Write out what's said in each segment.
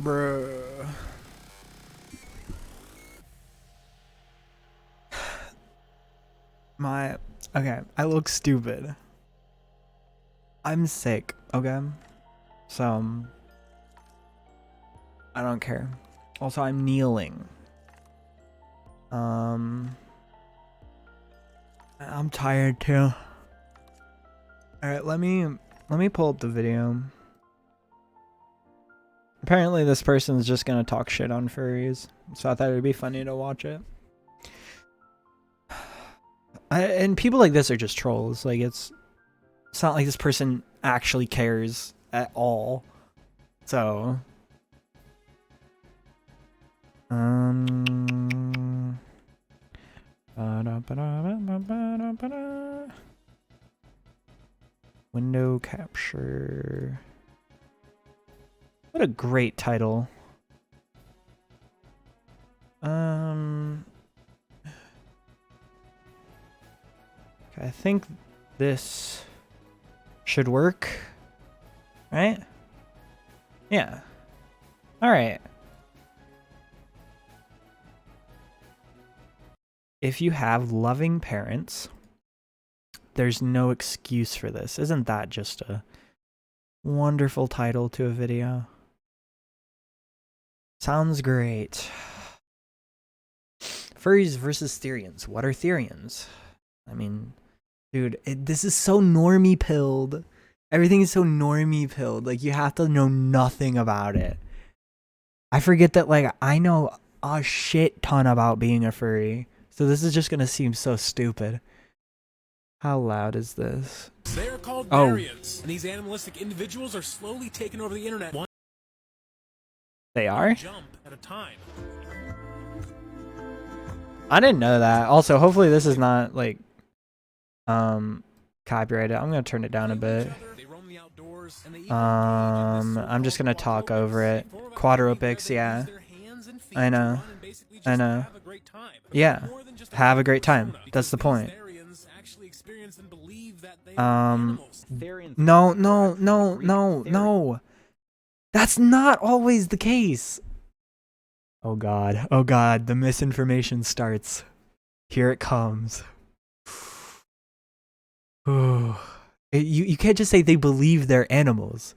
Bruh. Okay, I look stupid. I'm sick, okay? So, I don't care. Also, I'm kneeling. I'm tired too. Alright, let me pull up the video. Apparently this person's just gonna talk shit on furries, so I thought it'd be funny to watch it. And people like this are just trolls. Like it's not like this person actually cares at all. So window capture. What a great title. Okay, I think this should work, right? Yeah. All right. If you have loving parents, there's no excuse for this. Isn't that just a wonderful title to a video? Sounds great. Furries versus Therians. What are Therians? I mean, dude, this is so normie pilled. Everything is so normie pilled. Like, you have to know nothing about it. I forget that, like, I know a shit ton about being a furry. So this is just gonna seem so stupid. How loud is this? They are called variants, and these animalistic individuals are slowly taking over the internet. One they are? Jump at a time. I didn't know that. Also, hopefully this is not like copyrighted. I'm gonna turn it down a bit. I'm just gonna talk over it. Quadropics, yeah. I know. I know. Yeah. Have a great time. That's the point. No. That's not always the case. Oh god. Oh god. The misinformation starts. Here it comes. You can't just say they believe they're animals.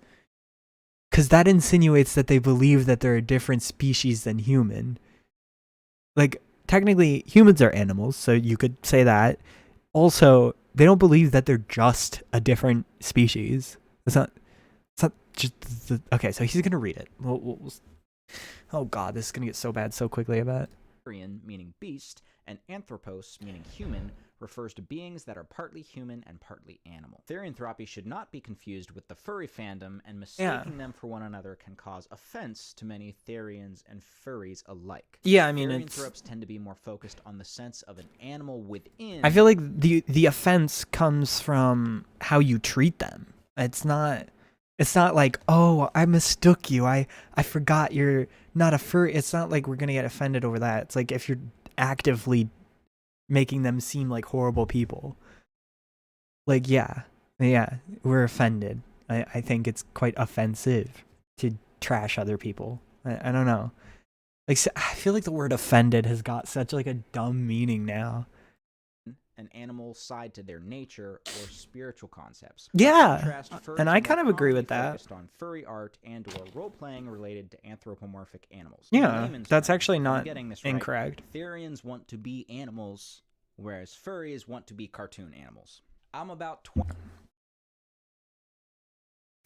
Because that insinuates that they believe that they're a different species than human. Like, technically, humans are animals, so you could say that. Also, they don't believe that they're just a different species. It's not just okay, so he's gonna read it. Oh god, this is gonna get so bad so quickly, I bet. Meaning beast, and anthropos, meaning human, refers to beings that are partly human and partly animal. Therianthropy should not be confused with the furry fandom, and mistaking them for one another can cause offense to many Therians and furries alike. Yeah, I mean, Therianthropes tend to be more focused on the sense of an animal within. I feel like the offense comes from how you treat them. It's not like, oh, I mistook you. I forgot you're not a furry. It's not like we're gonna get offended over that. It's like if you're actively making them seem like horrible people. Like, yeah, we're offended. I think it's quite offensive to trash other people. I don't know. Like, I feel like the word offended has got such like a dumb meaning now. An animal side to their nature or spiritual concepts. Yeah, and I kind of agree with that. Focused on furry art and or role-playing related to anthropomorphic animals. Yeah, that's actually not incorrect. Right. Therians want to be animals, whereas furries want to be cartoon animals. I'm about 20.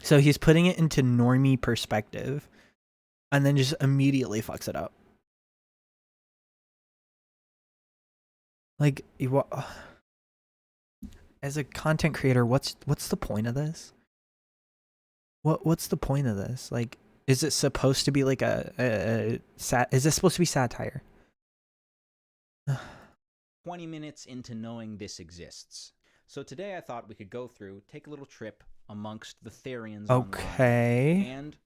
So he's putting it into normie perspective, and then just immediately fucks it up. Like, as a content creator, what's the point of this? What's the point of this? Like, is it supposed to be like is this supposed to be satire? 20 minutes into knowing this exists. So today I thought we could go through, take a little trip amongst the Therians online, and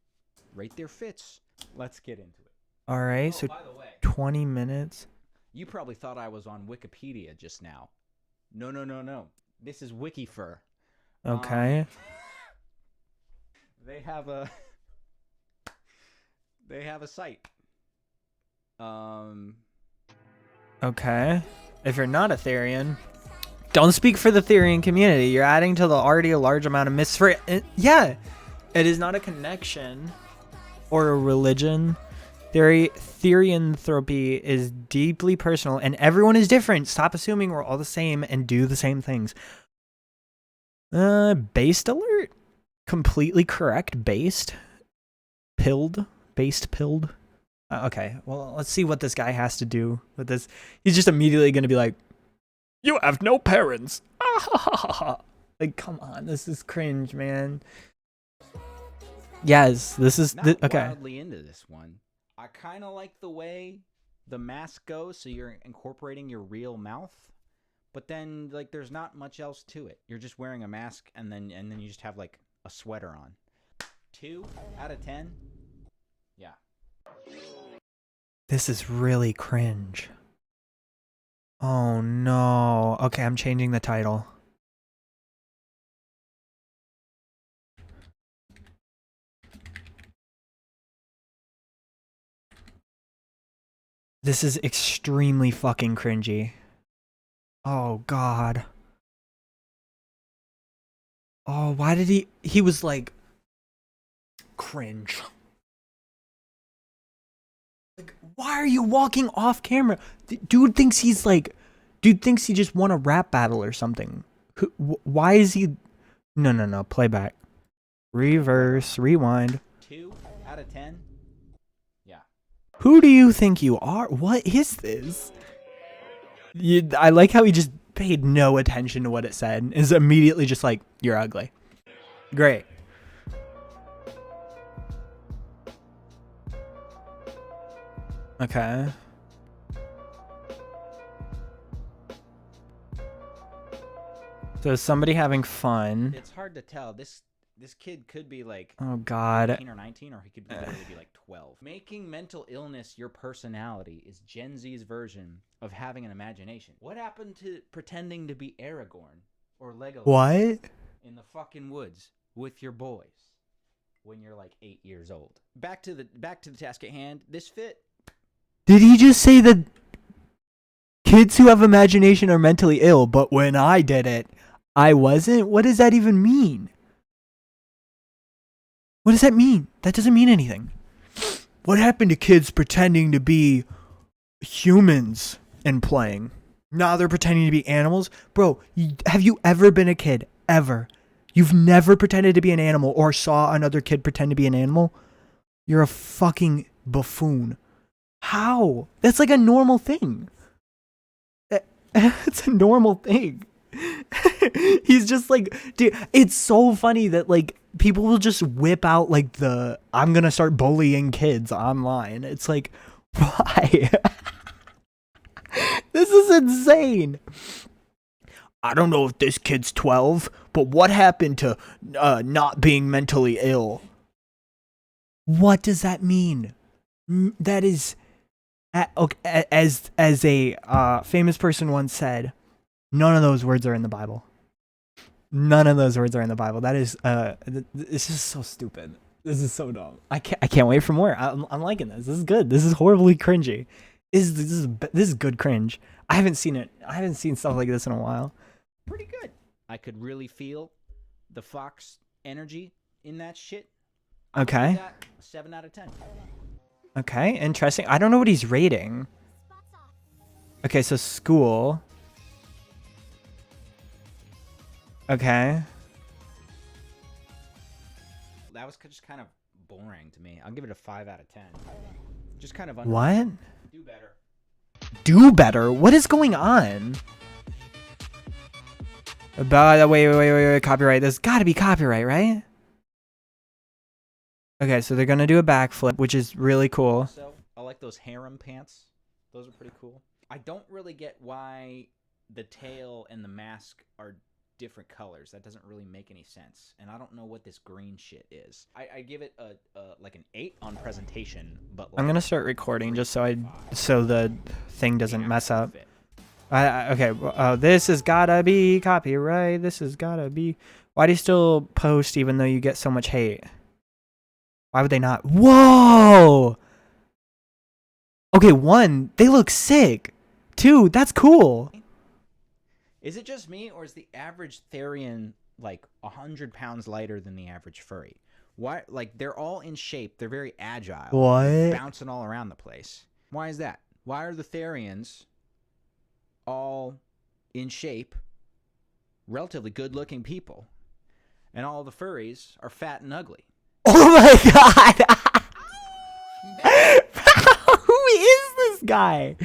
rate their fits. Let's get into it. All right, so by the way, 20 minutes. You probably thought I was on Wikipedia just now. No. This is WikiFur. Okay. They have a They have a site. Okay. If you're not a Therian, don't speak for the Therian community. You're adding to the already a large amount of yeah, it is not a connection or a religion. Therianthropy is deeply personal, and everyone is different. Stop assuming we're all the same and do the same things. Based alert. Completely correct. Based. Pilled. Based pilled. Okay, well, let's see what this guy has to do with this. He's just immediately going to be like, you have no parents. Like, come on, this is cringe, man. Yes, this is okay. Wildly into this one. I kind of like the way the mask goes, so you're incorporating your real mouth, but then like there's not much else to it. You're just wearing a mask, and then you just have like a sweater on. 2 out of 10. Yeah. This is really cringe. Oh no. Okay, I'm changing the title. This is extremely fucking cringy. Oh god. Oh, why did he was like cringe. Like, why are you walking off camera? Dude thinks he just won a rap battle or something. Why is he? No. Playback. Reverse. Rewind. 2 out of 10. Yeah. Who do you think you are? What is this? I like how he just paid no attention to what it said and is immediately just like, you're ugly. Great. Okay. So is somebody having fun? It's hard to tell. This kid could be like Oh god. 18 or 19, or he could literally be like 12. Making mental illness your personality is Gen Z's version of having an imagination. What happened to pretending to be Aragorn or Legolas What? in the fucking woods with your boys when you're like 8 years old? Back to the task at hand. This fit. Did he just say that kids who have imagination are mentally ill, but when I did it, I wasn't? What does that even mean? What does that mean? That doesn't mean anything. What happened to kids pretending to be humans and playing? Now they're pretending to be animals? Bro, have you ever been a kid? Ever? You've never pretended to be an animal or saw another kid pretend to be an animal? You're a fucking buffoon. How? That's like a normal thing. It's a normal thing. He's just like, dude, it's so funny that like people will just whip out like the I'm gonna start bullying kids online. It's like, why? This is insane. I don't know if this kid's 12, but what happened to not being mentally ill? What does that mean? That is, okay, as a famous person once said, none of those words are in the Bible. None of those words are in the Bible. That is, it's just so stupid. This is so dumb. I can't wait for more. I'm liking this. This is good. This is horribly cringy. This is good cringe. I haven't seen it. I haven't seen stuff like this in a while. Pretty good. I could really feel the Fox energy in that shit. Okay. That 7 out of 10. Okay, interesting. I don't know what he's rating. Okay, so school. Okay. That was just kind of boring to me. I'll give it a 5 out of 10. Just kind of What? Do better. Do better? What is going on? Wait. Copyright. There's got to be copyright, right? Okay, so they're going to do a backflip, which is really cool. So, I like those harem pants. Those are pretty cool. I don't really get why the tail and the mask are different colors. That doesn't really make any sense. And I don't know what this green shit is. I give it a like an 8 on presentation, but like I'm going to start recording just so the thing doesn't mess up. Okay, this has gotta be copyright. This has gotta be. Why do you still post even though you get so much hate? Why would they not? Whoa! Okay, 1, they look sick. 2, that's cool. Is it just me, or is the average Therian like 100 pounds lighter than the average furry? Why? Like, they're all in shape. They're very agile. What? They're bouncing all around the place. Why is that? Why are the Therians all in shape, relatively good-looking people, and all the furries are fat and ugly? Oh my god! Who is this guy?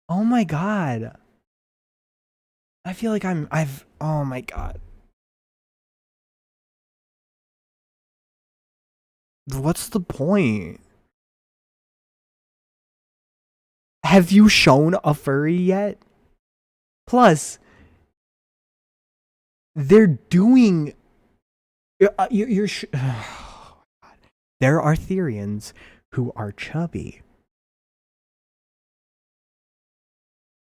Oh my god. I feel like oh my god. What's the point? Have you shown a furry yet? Plus, they're doing. There are Therians who are chubby.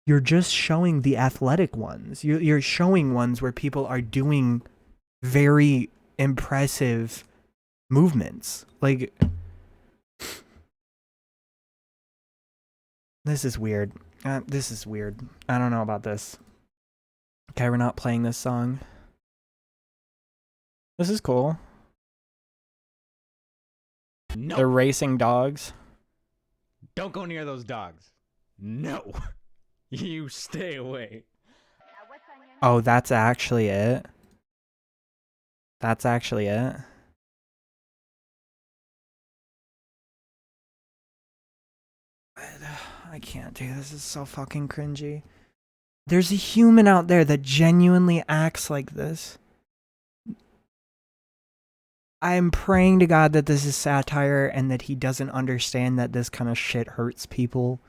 You're just showing the athletic ones. You're showing ones where people are doing very impressive movements. Like, this is weird. This is weird. I don't know about this. Okay, we're not playing this song. This is cool. No. They're racing dogs. Don't go near those dogs. No. You stay away. Oh, that's actually it. That's actually it. I can't do this. This is so fucking cringy. There's a human out there that genuinely acts like this. I'm praying to God that this is satire and that he doesn't understand that this kind of shit hurts people.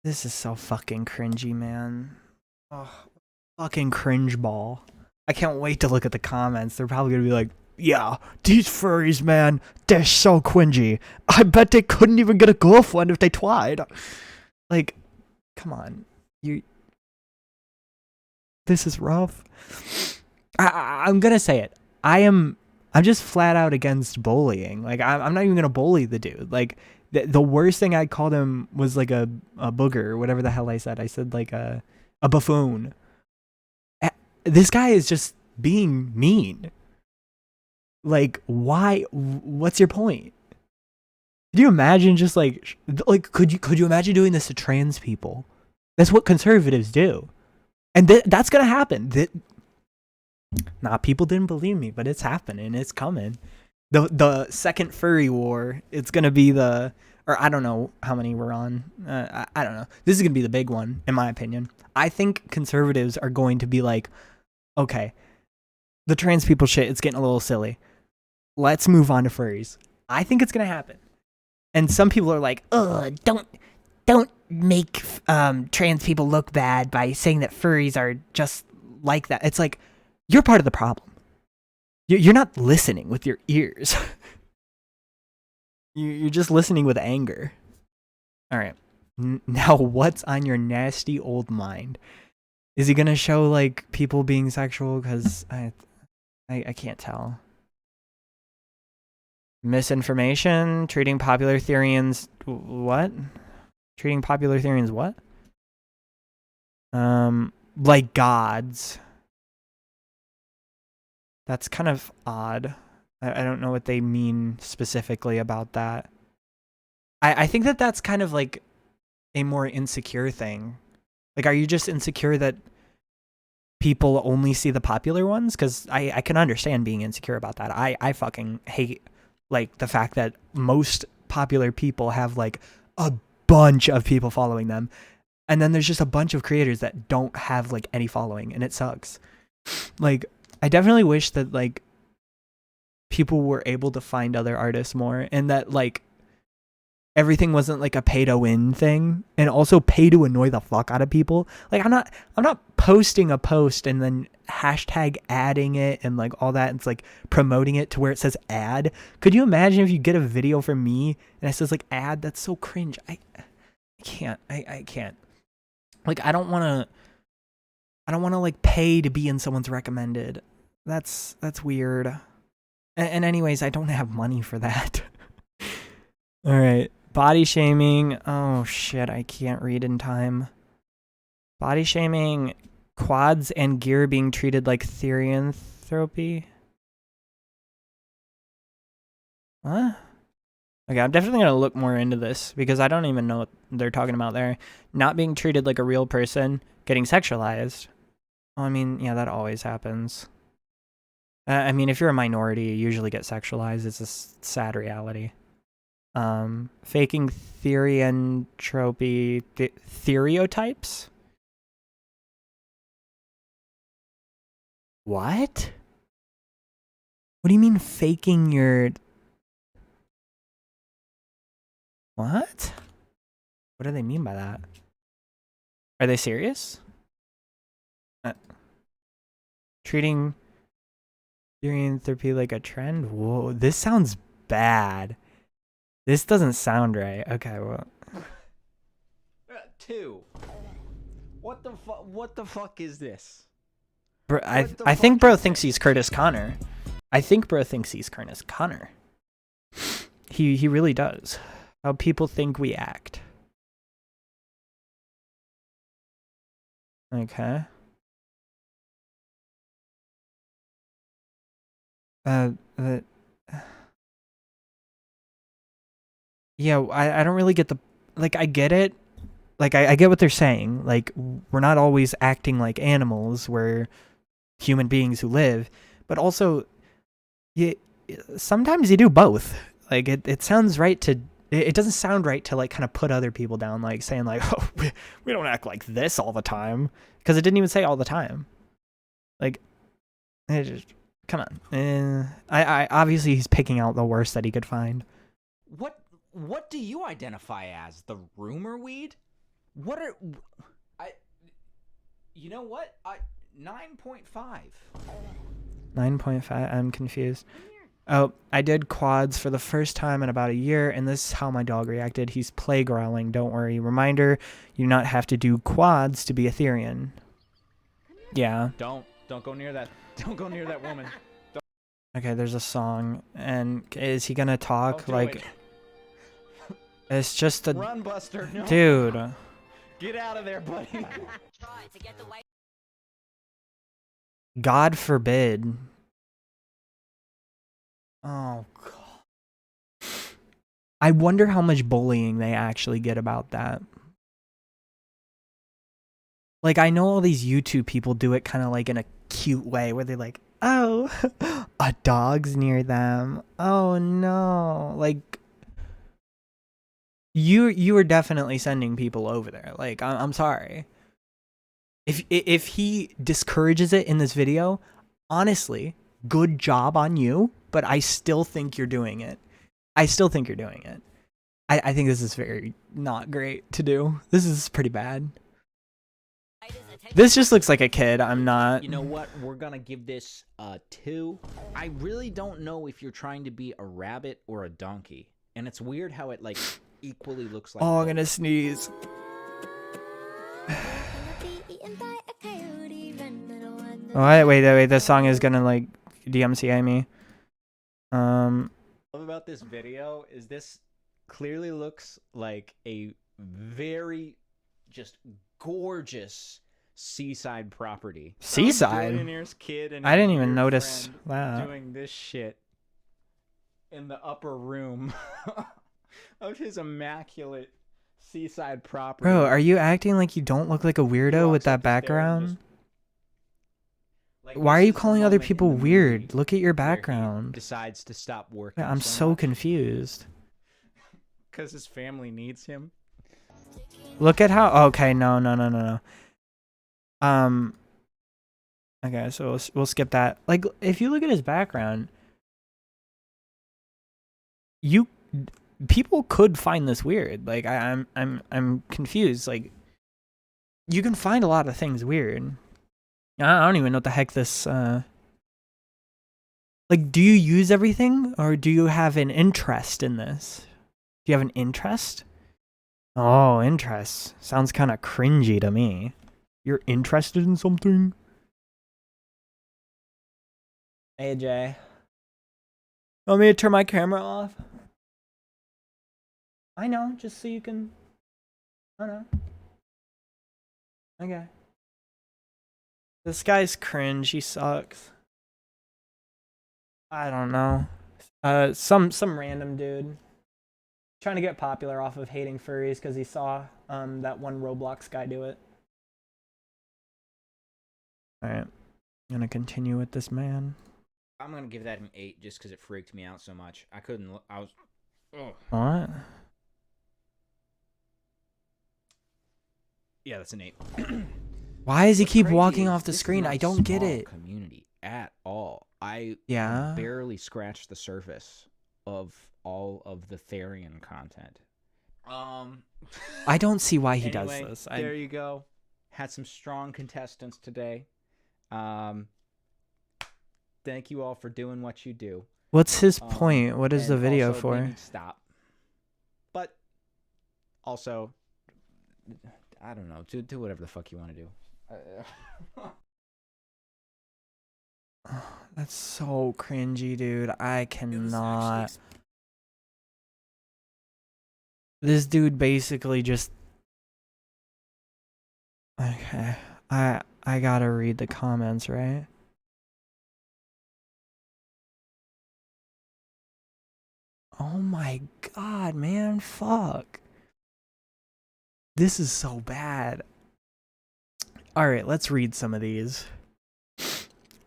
This is so fucking cringy, man. Oh, fucking cringe ball. I can't wait to look at the comments. They're probably gonna be like, yeah, these furries, man, they're so cringy. I bet they couldn't even get a girlfriend if they tried. Like, come on. This is rough. I'm gonna say it. I'm just flat out against bullying. Like, I'm not even gonna bully the dude. Like, the worst thing I called him was like a booger, whatever the hell I said. I said like a buffoon. This guy is just being mean. Like, why? What's your point? Could you imagine just like could you imagine doing this to trans people? That's what conservatives do, and that's gonna happen. People didn't believe me, but it's happening. It's coming. The second furry war. It's gonna be or I don't know how many we're on. I don't know. This is gonna be the big one, in my opinion. I think conservatives are going to be like, okay, the trans people shit, it's getting a little silly. Let's move on to furries. I think it's gonna happen. And some people are like, ugh, don't make trans people look bad by saying that furries are just like that. It's like, you're part of the problem. You're not listening with your ears. You're just listening with anger. All right. Now, what's on your nasty old mind? Is he gonna show like people being sexual? Because I can't tell. Misinformation, treating popular Therians what? Treating popular Therians what? Like gods. That's kind of odd. I don't know what they mean specifically about that. I think that's kind of like a more insecure thing. Like, are you just insecure that people only see the popular ones? Because I can understand being insecure about that. I fucking hate like the fact that most popular people have like a bunch of people following them, and then there's just a bunch of creators that don't have like any following, and it sucks. Like, I definitely wish that like people were able to find other artists more, and that like everything wasn't like a pay to win thing, and also pay to annoy the fuck out of people. Like, I'm not posting a post and then hashtag adding it and like all that. It's like promoting it to where it says ad. Could you imagine if you get a video from me and it says like ad? That's so cringe. I can't. I can't. Like, I don't want to like pay to be in someone's recommended. That's weird. And anyways, I don't have money for that. All right. Body shaming. Oh shit, I can't read in time. Body shaming, quads and gear being treated like therianthropy. What? Okay, I'm definitely going to look more into this because I don't even know what they're talking about there. Not being treated like a real person, getting sexualized. Well, I mean, yeah, that always happens. I mean, if you're a minority, you usually get sexualized. It's a sad reality. Faking therianthropy, stereotypes? What? What do you mean faking your... What? What do they mean by that? Are they serious? Treating therapy like a trend? Whoa, this sounds bad. This doesn't sound right. Okay, well. 2. What the fuck is this? Bro, I think bro thinks he's Curtis Connor. I think bro thinks he's Curtis Connor. He really does. How people think we act. Okay. Yeah, I don't really get the, like, I get it. Like, I get what they're saying. Like, we're not always acting like animals. We're human beings who live. But also, sometimes you do both. Like, it sounds right to, it doesn't sound right to, like, kind of put other people down, like, saying, like, oh, we don't act like this all the time. Because it didn't even say all the time. Like, it just, come on. I obviously he's picking out the worst that he could find. What do you identify as? The rumor weed? What are... You know what? 9.5. 9.5? I'm confused. Oh, I did quads for the first time in about a year, and this is how my dog reacted. He's play growling. Don't worry. Reminder, you do not have to do quads to be a Therian. Yeah. Don't go near that. Don't go near that woman. Okay, there's a song, and is he gonna talk? Like... It's just a... Run, Buster. No. Dude. Get out of there, buddy. God forbid. Oh, God. I wonder how much bullying they actually get about that. Like, I know all these YouTube people do it kind of like in a cute way where they're like, oh, a dog's near them. Oh, no. Like... You are definitely sending people over there. Like, I'm sorry. If he discourages it in this video, honestly, good job on you, but I still think you're doing it. I still think you're doing it. I think this is very not great to do. This is pretty bad. This just looks like a kid. I'm not... You know what? We're gonna give this a 2. I really don't know if you're trying to be a rabbit or a donkey. And it's weird how it, like... equally looks like... Oh, I'm gonna sneeze. Oh, wait, this song is gonna, like, DMCA me. What I love about this video is this clearly looks like a very just gorgeous seaside property. Seaside? Billionaire's kid and I didn't even notice that. doing this shit in the upper room of his immaculate seaside property. Bro, are you acting like you don't look like a weirdo with that background? Why are you calling other people weird? Look at your background. Decides to stop working. Yeah, I'm so confused. Because his family needs him. Look at how... Okay, no. Okay, so we'll skip that. Like, if you look at his background, people could find this weird. Like, I'm confused. Like, you can find a lot of things weird. I don't even know what the heck this, like, do you use everything, or do you have an interest in this? Do you have an interest? Oh, interest. Sounds kind of cringy to me. You're interested in something? AJ. Want me to turn my camera off? I know, just so you can. I know. Okay. This guy's cringe. He sucks. I don't know. Some random dude trying to get popular off of hating furries because he saw that one Roblox guy do it. All right, I'm gonna continue with this man. I'm gonna give that an 8 just because it freaked me out so much. I couldn't. I was. Oh. What? Yeah, that's an 8. Why does he What's keep crazy walking is off the this is screen? not I a don't get small it. Community at all. I Yeah. barely scratched the surface of all of the Therian content. I don't see why he Anyway, does this. There you go. Had some strong contestants today. Thank you all for doing what you do. What's his point? What is the video also, for? They need to stop. But also, I don't know. Do whatever the fuck you want to do. That's so cringy, dude. I cannot. This dude basically just. Okay, I gotta read the comments, right? Oh my god, man, fuck. This is so bad. All right, let's read some of these.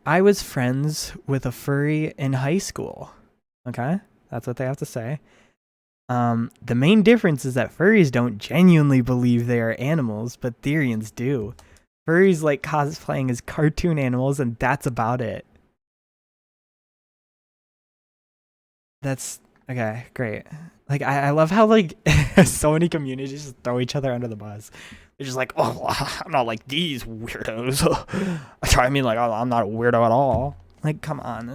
I was friends with a furry in high school. Okay, that's what they have to say. The main difference is that furries don't genuinely believe they are animals, but Therians do. Furries like cosplaying as cartoon animals, and that's about it. That's okay, great. Like I love how like so many communities just throw each other under the bus. They're just like, oh, I'm not like these weirdos. I mean, like I'm not a weirdo at all. Like, come on,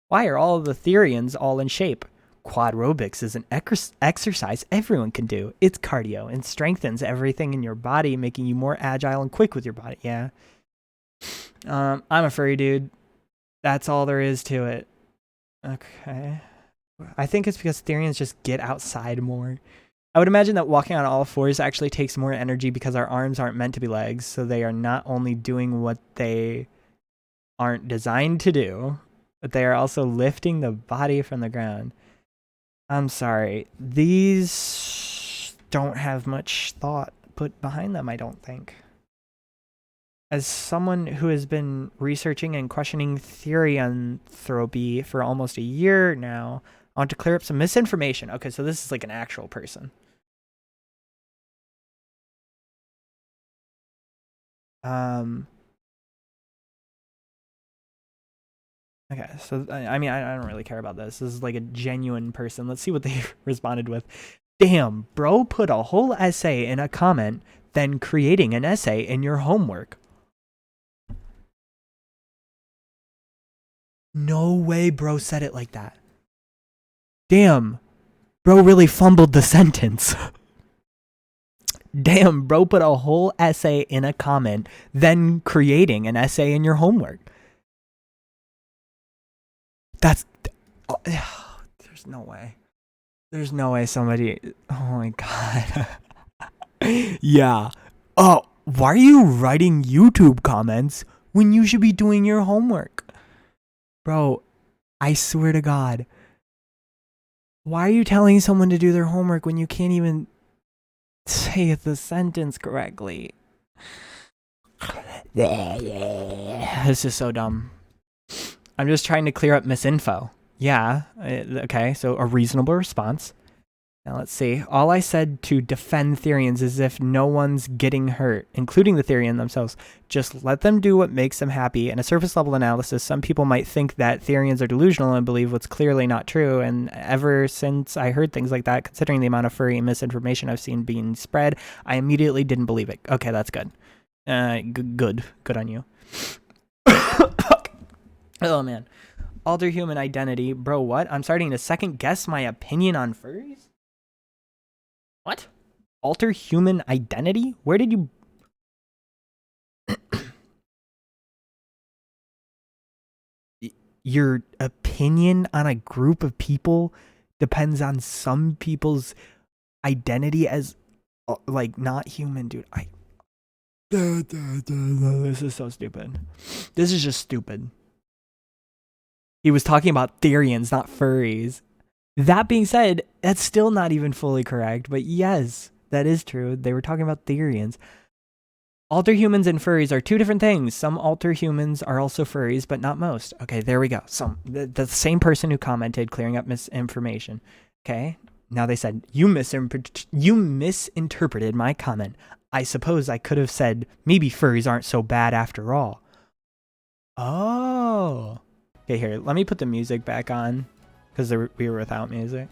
why are all of the Therians all in shape? Quadrobics is an exercise everyone can do. It's cardio and strengthens everything in your body, making you more agile and quick with your body. Yeah. I'm a furry dude. That's all there is to it. Okay. I think it's because Therians just get outside more. I would imagine that walking on all fours actually takes more energy because our arms aren't meant to be legs, so they are not only doing what they aren't designed to do, but they are also lifting the body from the ground. I'm sorry. These don't have much thought put behind them, I don't think. As someone who has been researching and questioning therianthropy for almost a year now, I want to clear up some misinformation. Okay, so this is like an actual person. Okay, so I mean, I don't really care about this. This is like a genuine person. Let's see what they responded with. Damn, bro, put a whole essay in a comment, then creating an essay in your homework. No way bro said it like that. Damn, bro really fumbled the sentence. Damn, bro put a whole essay in a comment, then creating an essay in your homework. That's... there's no way. There's no way somebody... Oh my god. Yeah. Oh, why are you writing YouTube comments when you should be doing your homework? Bro, I swear to God. Why are you telling someone to do their homework when you can't even say the sentence correctly? This is so dumb. I'm just trying to clear up misinfo. Yeah, okay, so a reasonable response. Now let's see. All I said to defend Therians is if no one's getting hurt, including the Therian themselves. Just let them do what makes them happy. And a surface level analysis, some people might think that Therians are delusional and believe what's clearly not true. And ever since I heard things like that, considering the amount of furry misinformation I've seen being spread, I immediately didn't believe it. Okay, that's good. Good on you. Oh man. Alter human identity. Bro, what? I'm starting to second guess my opinion on furries? What? Alter human identity? Where did you... your opinion on a group of people depends on some people's identity as like not human, dude. This is so stupid. This is just stupid. He was talking about Therians, not furries. That being said, that's still not even fully correct, but yes, that is true. They were talking about Therians. Alter humans and furries are two different things. Some alter humans are also furries, but not most. Okay, there we go. The same person who commented, clearing up misinformation. Okay, now they said, you misinterpreted my comment. I suppose I could have said, maybe furries aren't so bad after all. Oh. Okay, here, let me put the music back on, because we were without music.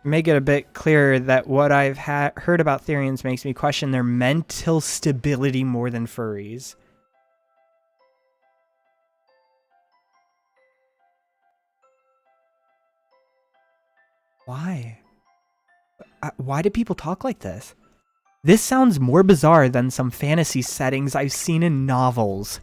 Make it a bit clearer that what I've heard about Therians makes me question their mental stability more than furries. Why? Why do people talk like this? This sounds more bizarre than some fantasy settings I've seen in novels.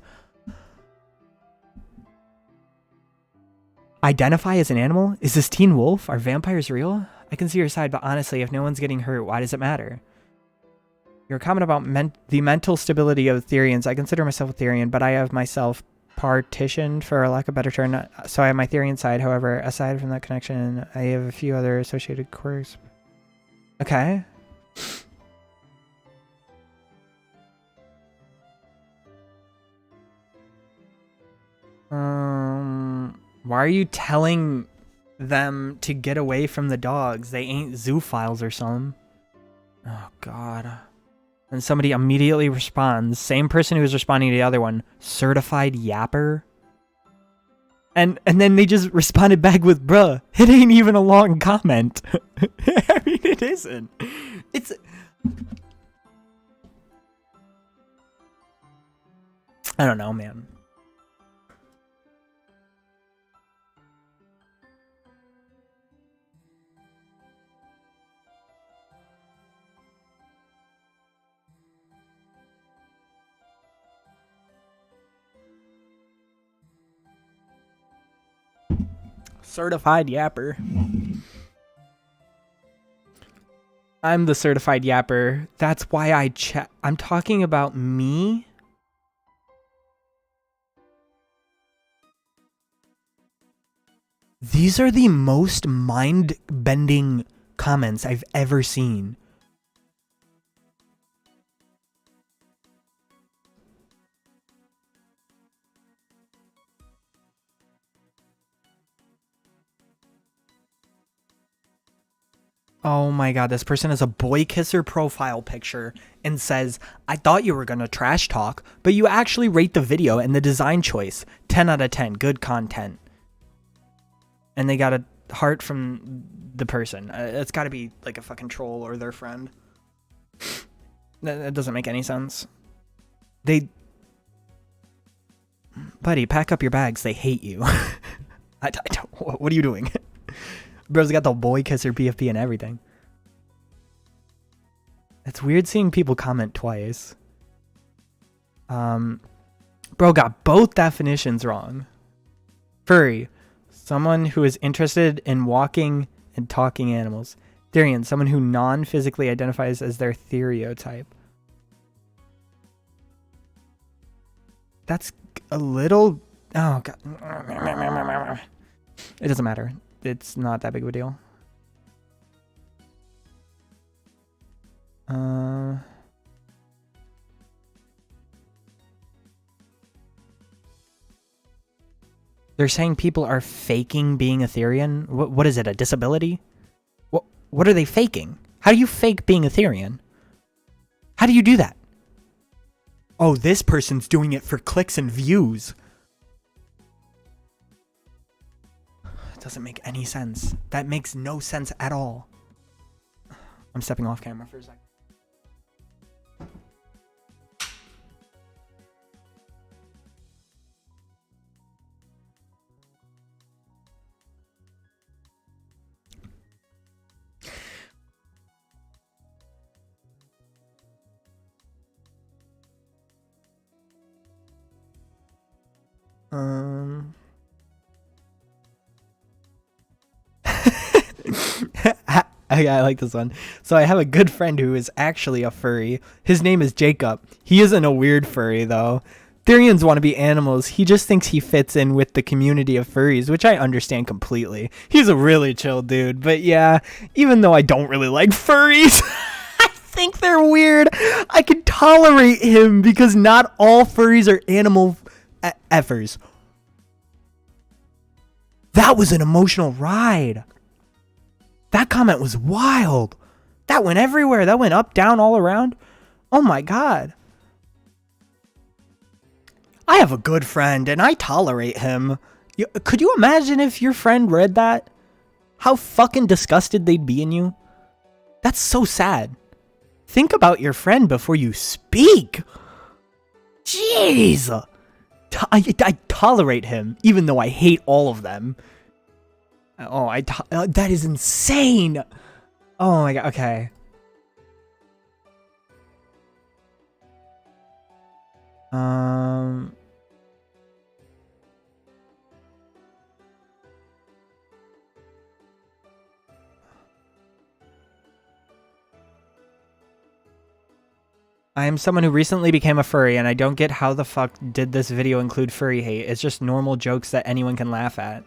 Identify as an animal? Is this Teen Wolf? Are vampires real? I can see your side, but honestly, if no one's getting hurt, why does it matter? Your comment about the mental stability of Therians. I consider myself a Therian, but I have myself partitioned, for a lack of a better term. So I have my Therian side. However, aside from that connection, I have a few other associated quirks. Okay. Why are you telling them to get away from the dogs? They ain't zoophiles or something. Oh, God. And somebody immediately responds, same person who was responding to the other one, certified yapper. And then they just responded back with, bruh, it ain't even a long comment. I mean, it isn't. It's... I don't know, man. Certified yapper. I'm the certified yapper. That's why I chat. I'm talking about me. These are the most mind-bending comments I've ever seen. Oh my god, this person has a boy kisser profile picture and says, I thought you were gonna trash talk, but you actually rate the video and the design choice. 10 out of 10, good content. And they got a heart from the person. It's gotta be like a fucking troll or their friend. That doesn't make any sense. Buddy, pack up your bags, they hate you. I don't, what are you doing? Bro's got the boy kisser PFP and everything. It's weird seeing people comment twice. Bro got both definitions wrong. Furry, someone who is interested in walking and talking animals. Therian, someone who non-physically identifies as their stereotype. That's a little... Oh, God. It doesn't matter. It's not that big of a deal. They're saying people are faking being a Therian? What is it, a disability? What are they faking? How do you fake being a Therian? How do you do that? Oh, this person's doing it for clicks and views. It doesn't make any sense. That makes no sense at all. I'm stepping off camera for a second. Um. Okay, I like this one. So I have a good friend who is actually a furry. His name is Jacob. He isn't a weird furry though. Therians want to be animals. He just thinks he fits in with the community of furries, which I understand completely. He's a really chill dude. But yeah, even though I don't really like furries, I think they're weird. I can tolerate him because not all furries are animal effers. That was an emotional ride. That comment was wild. That went everywhere. That went up, down, all around. Oh my god. I have a good friend and I tolerate him. Could you imagine if your friend read that? How fucking disgusted they'd be in you? That's so sad. Think about your friend before you speak. Jeez. I tolerate him, even though I hate all of them. Oh, that is insane. Oh my god, okay. I am someone who recently became a furry, and I don't get how the fuck did this video include furry hate. It's just normal jokes that anyone can laugh at.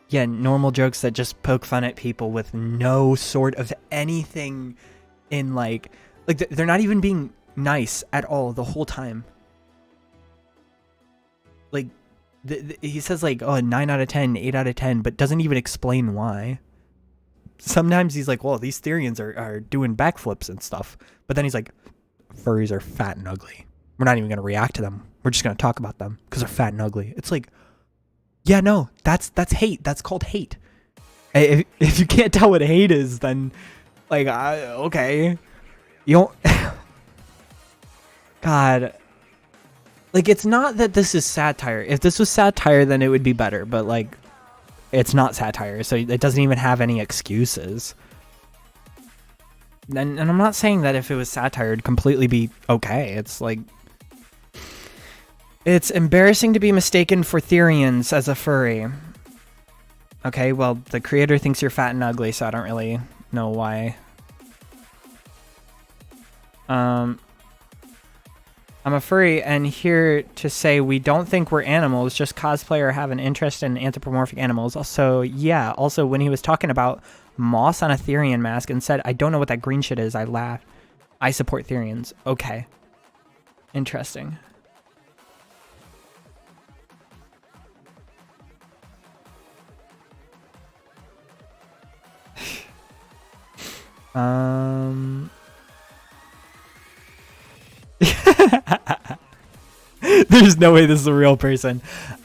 Yeah, normal jokes that just poke fun at people with no sort of anything in like they're not even being nice at all the whole time. Like he says like, oh, 9 out of 10, 8 out of 10, but doesn't even explain why. Sometimes he's like, well, these Therians are doing backflips and stuff. But then he's like, furries are fat and ugly. We're not even going to react to them. We're just going to talk about them because they're fat and ugly. It's like, yeah, no, that's hate. That's called hate. If you can't tell what hate is, then like, okay. You don't... God. Like, it's not that this is satire. If this was satire, then it would be better. But like, it's not satire, so it doesn't even have any excuses. And I'm not saying that if it was satire, it'd completely be okay. It's like... It's embarrassing to be mistaken for Therians as a furry. Okay, well, the creator thinks you're fat and ugly, so I don't really know why. I'm a furry, and here to say we don't think we're animals, just cosplay or have an interest in anthropomorphic animals. Also, yeah, also when he was talking about moss on a Therian mask and said, I don't know what that green shit is, I laughed. I support Therians. Okay. Interesting. There's no way this is a real person.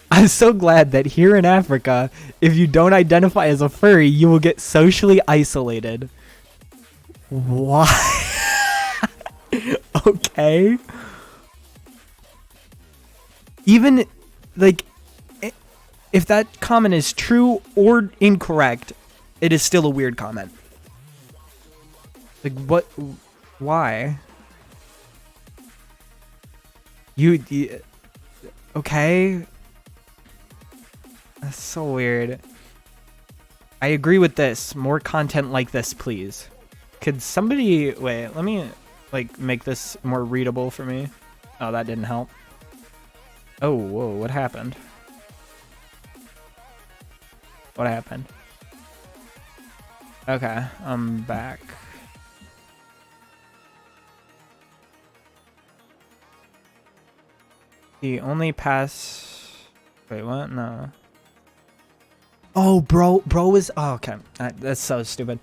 I'm so glad that here in Africa, if you don't identify as a furry, you will get socially isolated. Why? Okay. Even, like, if that comment is true or incorrect, it is still a weird comment. Like, what? Why? You okay? That's so weird. I agree with this. More content like this, please. Could somebody... Wait, let me, like, make this more readable for me. Oh, that didn't help. Oh, whoa, what happened? What happened? Okay, I'm back. The only pass... Wait, what? No. Oh, bro is... Oh, okay. That's so stupid.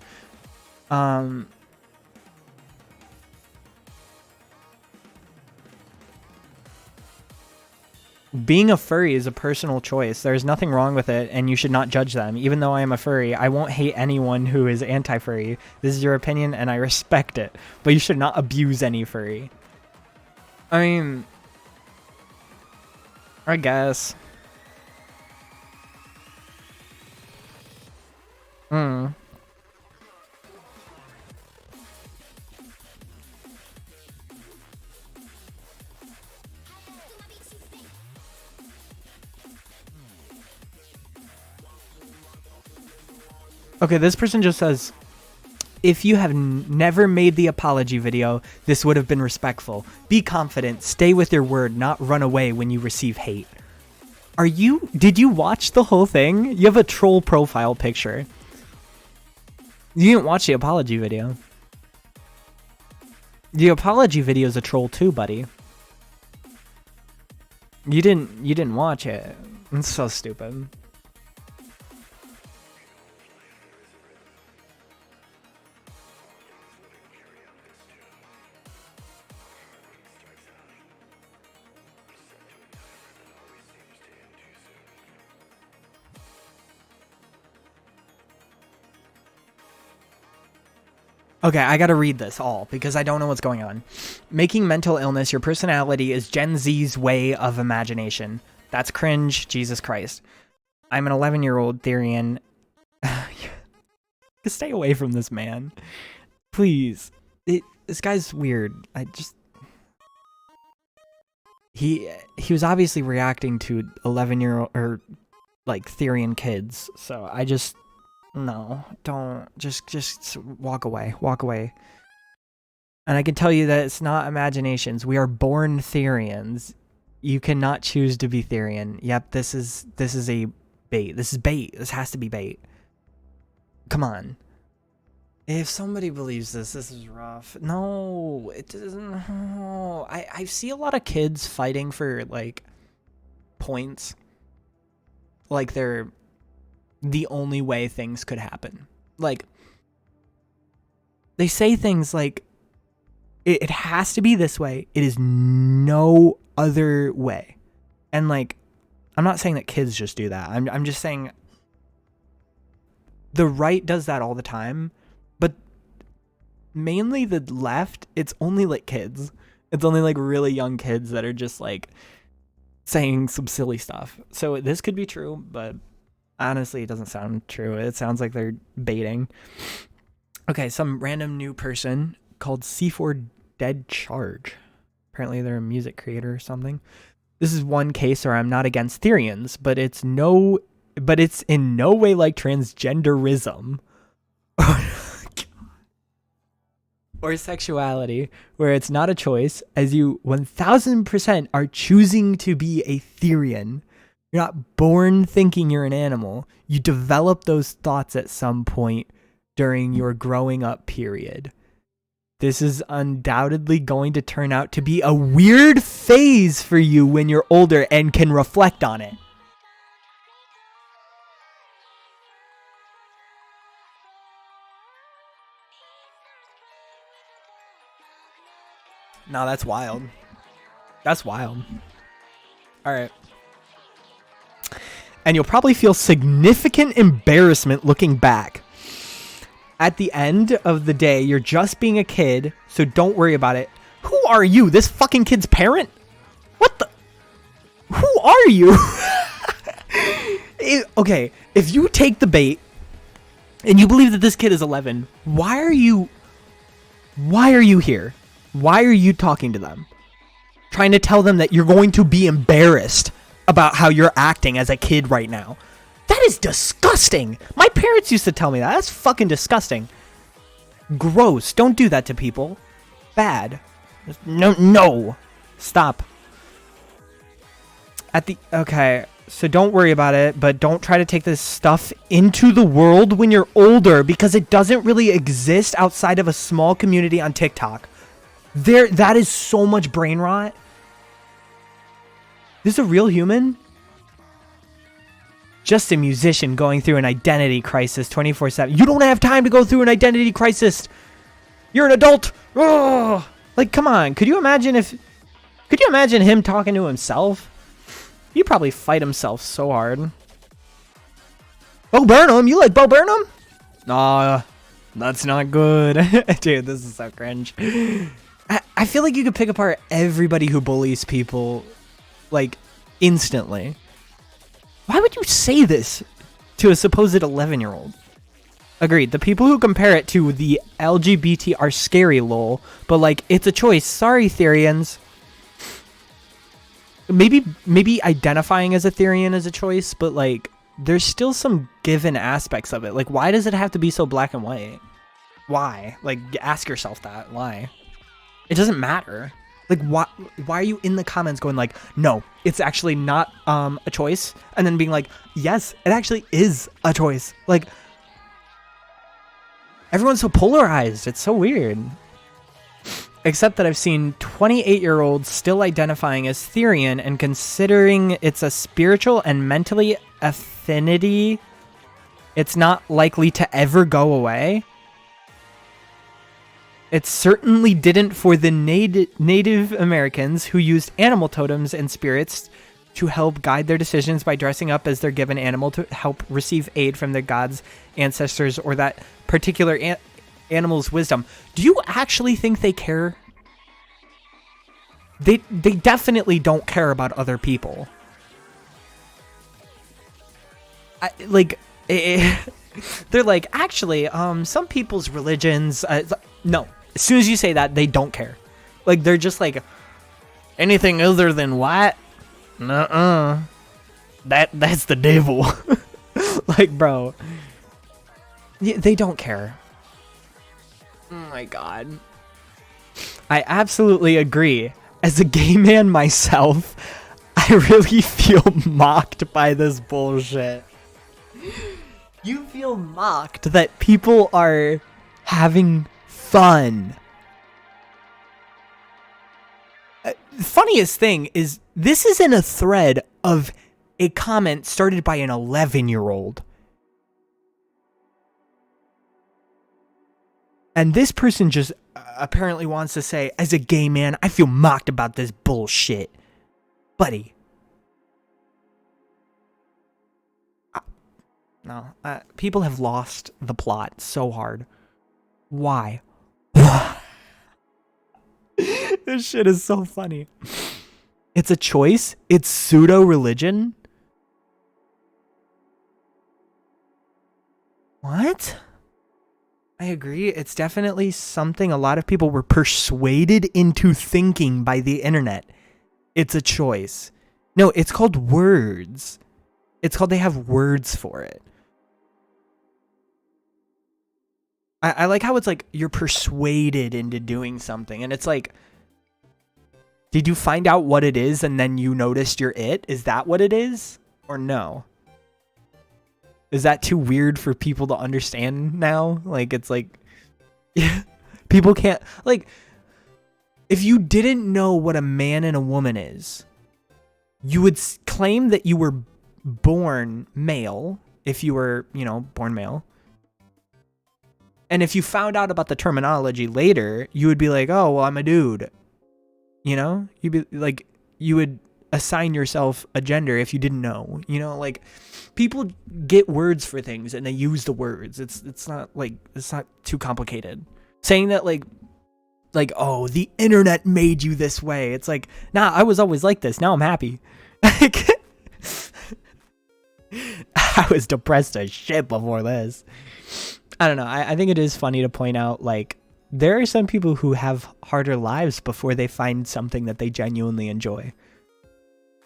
Being a furry is a personal choice. There's nothing wrong with it, and you should not judge them. Even though I am a furry, I won't hate anyone who is anti-furry. This is your opinion, and I respect it. But you should not abuse any furry. I mean... I guess. Okay, this person just says, if you have never made the apology video, this would have been respectful. Be confident, stay with your word, not run away when you receive hate. Did you watch the whole thing? You have a troll profile picture. You didn't watch the apology video. The apology video is a troll too, buddy. You didn't watch it. It's so stupid. Okay, I gotta read this all because I don't know what's going on. Making mental illness your personality is Gen Z's way of imagination. That's cringe, Jesus Christ. I'm an 11-year-old Therian. Stay away from this man. Please. This guy's weird. He was obviously reacting to 11-year-old or like Therian kids, so I just... No, don't. Just walk away. Walk away. And I can tell you that it's not imaginations. We are born Therians. You cannot choose to be Therian. Yep, this is a bait. This is bait. This has to be bait. Come on. If somebody believes this is rough. No, it doesn't. No. I see a lot of kids fighting for, like, points. Like they're the only way things could happen. Like, they say things like, it has to be this way. It is no other way. And, like, I'm not saying that kids just do that. I'm just saying the right does that all the time. But mainly the left, it's only, like, kids. It's only, like, really young kids that are just, like, saying some silly stuff. So this could be true, but... honestly, it doesn't sound true. It sounds like they're baiting. Okay, some random new person called C4 Dead Charge. Apparently they're a music creator or something. This is one case where I'm not against Therians, but it's in no way like transgenderism or sexuality, where it's not a choice, as you 1000% are choosing to be a Therian. You're not born thinking you're an animal. You develop those thoughts at some point during your growing up period. This is undoubtedly going to turn out to be a weird phase for you when you're older and can reflect on it. No, that's wild. That's wild. All right. And you'll probably feel significant embarrassment looking back. At the end of the day, you're just being a kid, so don't worry about it. Who are you? This fucking kid's parent? What the? Who are you? Okay, if you take the bait and you believe that this kid is 11, why are you here? Why are you talking to them? Trying to tell them that you're going to be embarrassed about how you're acting as a kid right now. That is disgusting. My parents used to tell me that. That's fucking disgusting. Gross. Don't do that to people. Bad. No. Stop. Okay, so don't worry about it, but don't try to take this stuff into the world when you're older, because it doesn't really exist outside of a small community on TikTok. That is so much brain rot. This is a real human? Just a musician going through an identity crisis 24/7. You don't have time to go through an identity crisis. You're an adult. Ugh. Like, come on. Could you imagine him talking to himself? He'd probably fight himself so hard. Bo Burnham? You like Bo Burnham? Nah, that's not good. Dude, this is so cringe. I feel like you could pick apart everybody who bullies people, like, instantly. Why would you say this to a supposed 11-year-old? Agreed. The people who compare it to the LGBT are scary, lol. But, like, it's a choice. Sorry, Therians. Maybe identifying as a Therian is a choice, but, like, there's still some given aspects of it. Like, why does it have to be so black and white? Why? Like, ask yourself that. Why? It doesn't matter. Like, why are you in the comments going like, no, it's actually not a choice, and then being like, yes, it actually is a choice. Like, everyone's so polarized. It's so weird. Except that I've seen 28-year-olds still identifying as Therian and considering it's a spiritual and mentally affinity. It's not likely to ever go away. It certainly didn't for the Native Americans who used animal totems and spirits to help guide their decisions by dressing up as their given animal to help receive aid from their gods, ancestors, or that particular animal's wisdom. Do you actually think they care? They definitely don't care about other people. They're like, actually, some people's religions, no. As soon as you say that, they don't care. Like, they're just like, anything other than what? Nuh-uh. That's the devil. Like, bro. They don't care. Oh my god. I absolutely agree. As a gay man myself, I really feel mocked by this bullshit. You feel mocked that people are having fun. Funniest thing is, this is in a thread of a comment started by an 11-year-old. And this person just apparently wants to say, as a gay man, I feel mocked about this bullshit. Buddy. No. People have lost the plot so hard. Why? This shit is so funny. It's a choice. It's pseudo-religion. What? I agree. It's definitely something a lot of people were persuaded into thinking by the internet. It's a choice. No, it's called words. It's called, they have words for it. I like how it's like you're persuaded into doing something, and it's like, did you find out what it is and then you noticed you're it? Is that what it is? Or no? Is that too weird for people to understand now? Like, it's like, people can't, like, if you didn't know what a man and a woman is, you would claim that you were born male, if you were, you know, born male. And if you found out about the terminology later, you would be like, oh, well, I'm a dude. You know? You'd be like, you would assign yourself a gender if you didn't know. You know, like, people get words for things and they use the words. It's not like, it's not too complicated. Saying that like, oh, the internet made you this way. It's like, nah, I was always like this. Now I'm happy. I was depressed as shit before this. I don't know. I think it is funny to point out, like, there are some people who have harder lives before they find something that they genuinely enjoy.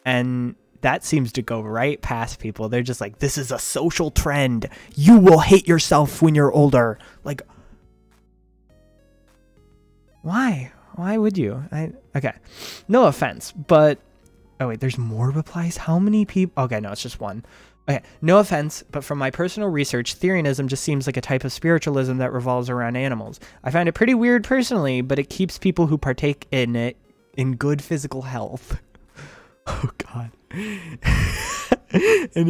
And that seems to go right past people. They're just like, this is a social trend. You will hate yourself when you're older. Like, why? Why would you? Okay. No offense, but... Oh, wait, there's more replies? How many people? Okay, no, it's just one. Okay, no offense, but from my personal research, Therianism just seems like a type of spiritualism that revolves around animals. I find it pretty weird personally, but it keeps people who partake in it in good physical health. Oh, God. And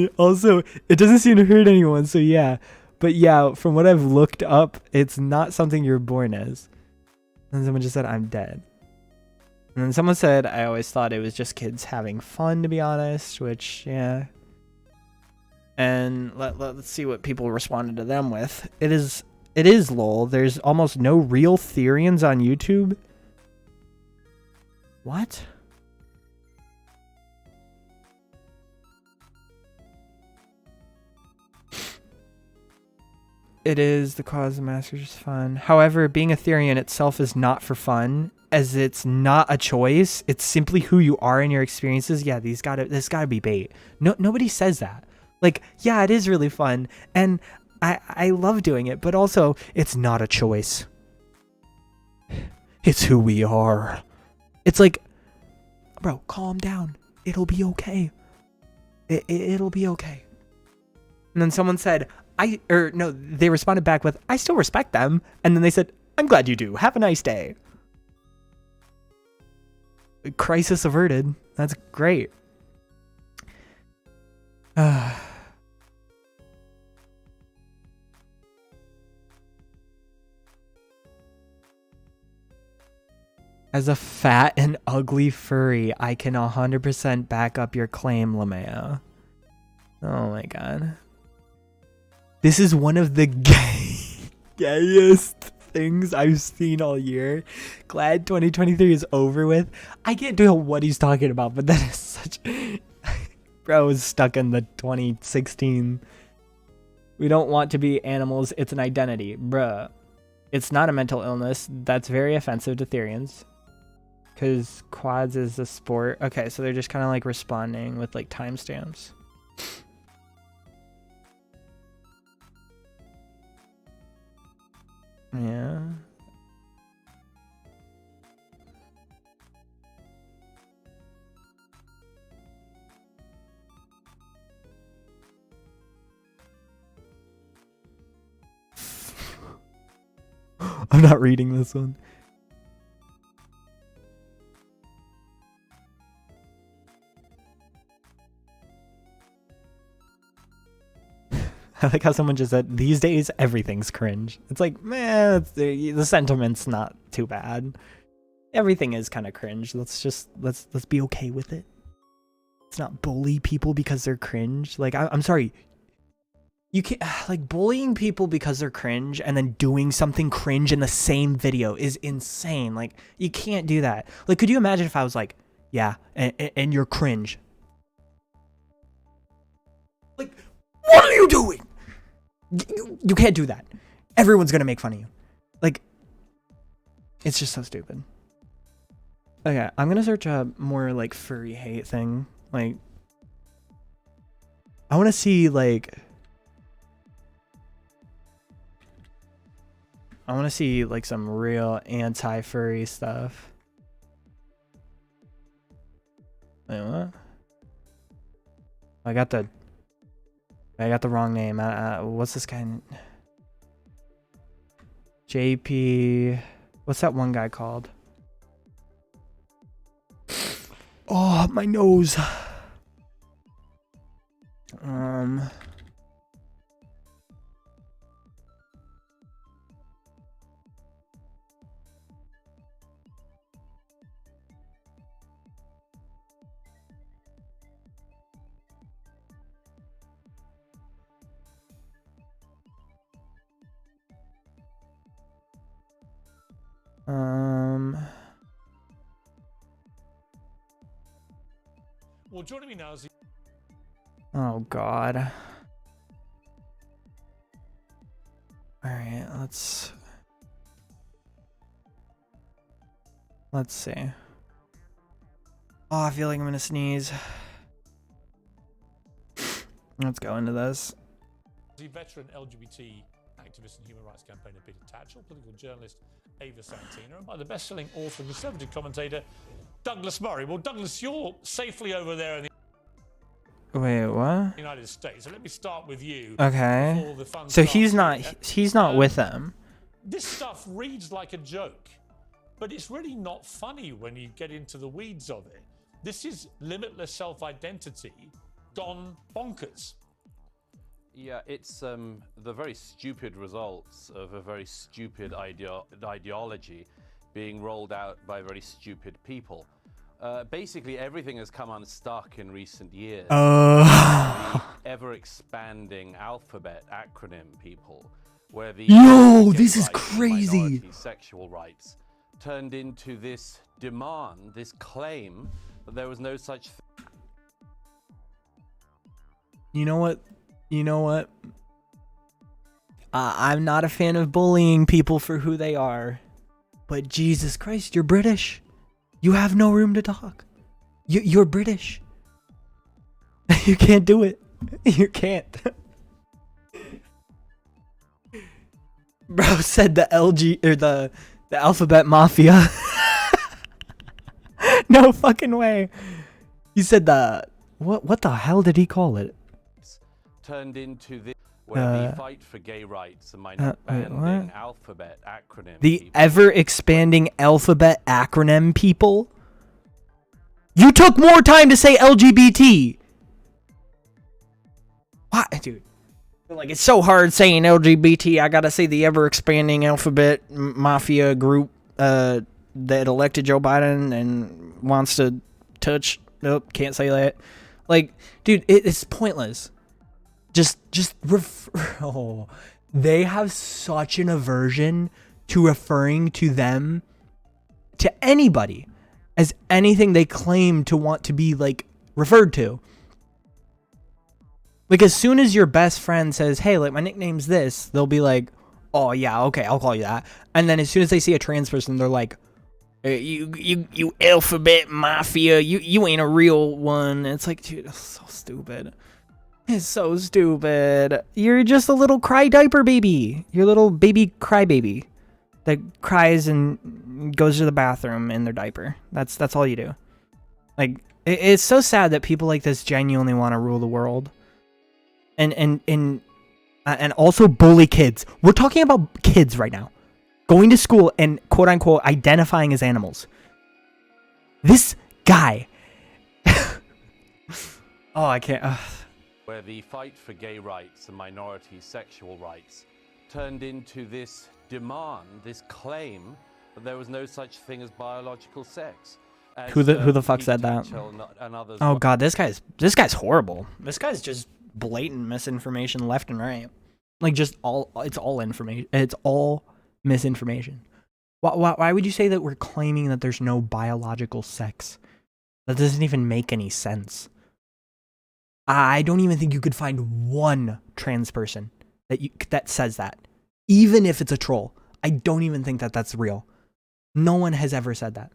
it doesn't seem to hurt anyone, so yeah. But yeah, from what I've looked up, it's not something you're born as. And someone just said, I'm dead. And then someone said, I always thought it was just kids having fun, to be honest, which, yeah. And let's see what people responded to them with. It is lol. There's almost no real Therians on YouTube. What? It is the cause of masters fun. However, being a Therian itself is not for fun, as it's not a choice. It's simply who you are in your experiences. Yeah, this gotta be bait. No, nobody says that. Like, yeah, it is really fun, and I love doing it, but also it's not a choice. It's who we are. It's like, bro, calm down. It'll be okay. It'll be okay. And then someone said, they responded back with, I still respect them. And then they said, I'm glad you do. Have a nice day. Crisis averted. That's great. As a fat and ugly furry, I can 100% back up your claim, Lamea. Oh my god. This is one of the gayest things I've seen all year. Glad 2023 is over with. I can't know what he's talking about, but that is such... Bro is stuck in the 2016. We don't want to be animals, it's an identity. Bruh. It's not a mental illness. That's very offensive to Therians. Because quads is a sport. Okay, so they're just kind of like responding with like timestamps. Yeah. I'm not reading this one. I like how someone just said, these days, everything's cringe. It's like, man, the sentiment's not too bad. Everything is kind of cringe. Let's be okay with it. Let's not bully people because they're cringe. Like, I'm sorry. You can't, like, bullying people because they're cringe and then doing something cringe in the same video is insane. Like, you can't do that. Like, could you imagine if I was like, yeah, and you're cringe? Like, what are you doing? You can't do that. Everyone's gonna make fun of you. Like, it's just so stupid. Okay, I'm gonna search a more like furry hate thing. Like, I want to see like, some real anti-furry stuff. Wait, what? I got the wrong name. What's this guy? JP. What's that one guy called? Oh, my nose. Well, joining me now is Oh God. All right, let's see. Oh, I feel like I'm gonna sneeze. Let's go into this. the veteran LGBT activist and human rights campaigner Peter Tatchell, political journalist Ava Santina, and by the best-selling author and conservative commentator Douglas Murray. Well, Douglas, you're safely over there in the Wait, what? United States, so let me start with you. Okay. The fun So starts he's not with them. This stuff reads like a joke, but it's really not funny when you get into the weeds of it. This is limitless self-identity gone bonkers. Yeah, it's the very stupid results of a very stupid ideology being rolled out by very stupid people. Basically, everything has come unstuck in recent years. The ever-expanding alphabet acronym people, where the this is crazy. Sexual rights turned into this demand, this claim that there was no such thing. You know what? I'm not a fan of bullying people for who they are, but Jesus Christ, you're British. You have no room to talk. You're British. You can't do it. You can't. Bro said the LG or the alphabet mafia. No fucking way. He said the what the hell did he call it? Turned into the where the fight for gay rights and minority alphabet acronym. The ever expanding alphabet acronym people. You took more time to say LGBT. What, dude? Like, it's so hard saying LGBT. I gotta say the ever expanding alphabet mafia group that elected Joe Biden and wants to touch. Nope, can't say that. Like, dude, it's pointless. Oh, they have such an aversion to referring to them, to anybody, as anything they claim to want to be, like, referred to. Like, as soon as your best friend says, hey, like, my nickname's this, they'll be like, oh, yeah, okay, I'll call you that. And then as soon as they see a trans person, they're like, you alphabet mafia, you ain't a real one. It's like, dude, it's so stupid. It's so stupid. You're just a little cry diaper baby. You're a little baby crybaby that cries and goes to the bathroom in their diaper. That's all you do. Like, it's so sad that people like this genuinely want to rule the world. And also bully kids. We're talking about kids right now. Going to school and quote unquote identifying as animals. This guy. Oh, I can't. Where the fight for gay rights and minority sexual rights turned into this demand, this claim that there was no such thing as biological sex. Who the fuck said that? Oh god, this guy's horrible. This guy's just blatant misinformation left and right. Like, just it's all information. It's all misinformation. Why would you say that we're claiming that there's no biological sex? That doesn't even make any sense. I don't even think you could find one trans person that says that. Even if it's a troll. I don't even think that that's real. No one has ever said that.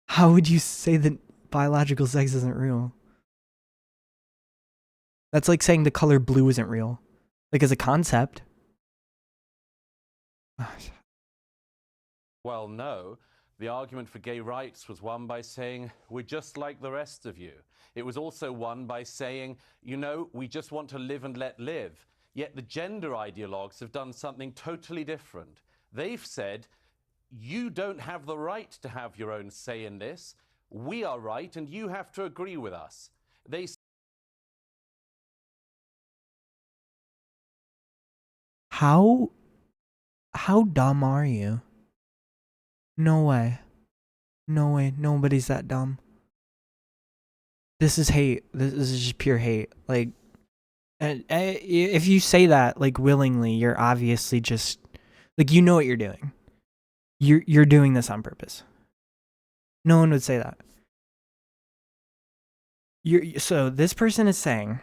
How would you say that biological sex isn't real? That's like saying the color blue isn't real. Like, as a concept. Well, no. The argument for gay rights was won by saying, we're just like the rest of you. It was also won by saying, you know, we just want to live and let live. Yet the gender ideologues have done something totally different. They've said, you don't have the right to have your own say in this. We are right, and you have to agree with us. How dumb are you? No way. No way. Nobody's that dumb. This is hate. This is just pure hate. Like, if you say that, like, willingly, you're obviously just, like, you know what you're doing. You're doing this on purpose. No one would say that. So this person is saying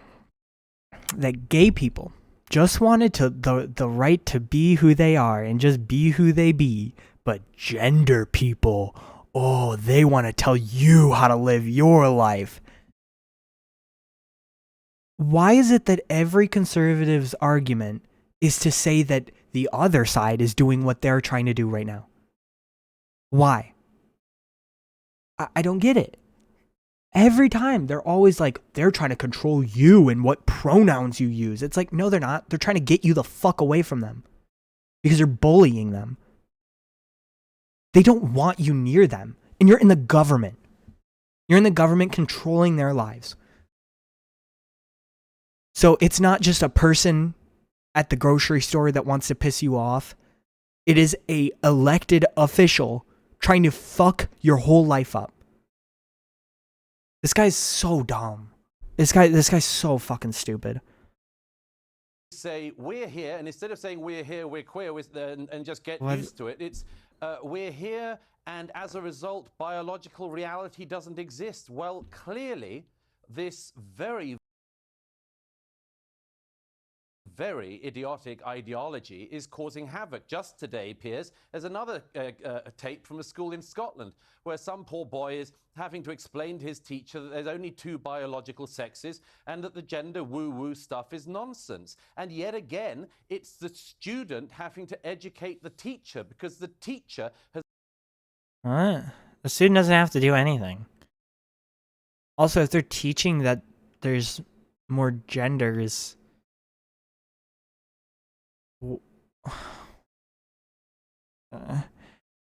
that gay people just wanted the right to be who they are and just be who they be, but gender people, oh, they want to tell you how to live your life. Why is it that every conservative's argument is to say that the other side is doing what they're trying to do right now? Why? I don't get it. Every time they're always like, they're trying to control you and what pronouns you use. It's like, no, they're not. They're trying to get you the fuck away from them because you're bullying them. They don't want you near them. And you're in the government. You're in the government controlling their lives. So it's not just a person at the grocery store that wants to piss you off. It is a elected official trying to fuck your whole life up. This guy's so dumb. This guy's so fucking stupid. Say we're here, and instead of saying we're here, we're queer, and just get used to it, it's we're here, and as a result, biological reality doesn't exist. Well, clearly, this very, very idiotic ideology is causing havoc. Just today, Piers, there's another tape from a school in Scotland where some poor boy is having to explain to his teacher that there's only 2 biological sexes and that the gender woo-woo stuff is nonsense. And yet again, it's the student having to educate the teacher because the teacher has... What? The student doesn't have to do anything. Also, if they're teaching that there's more genders...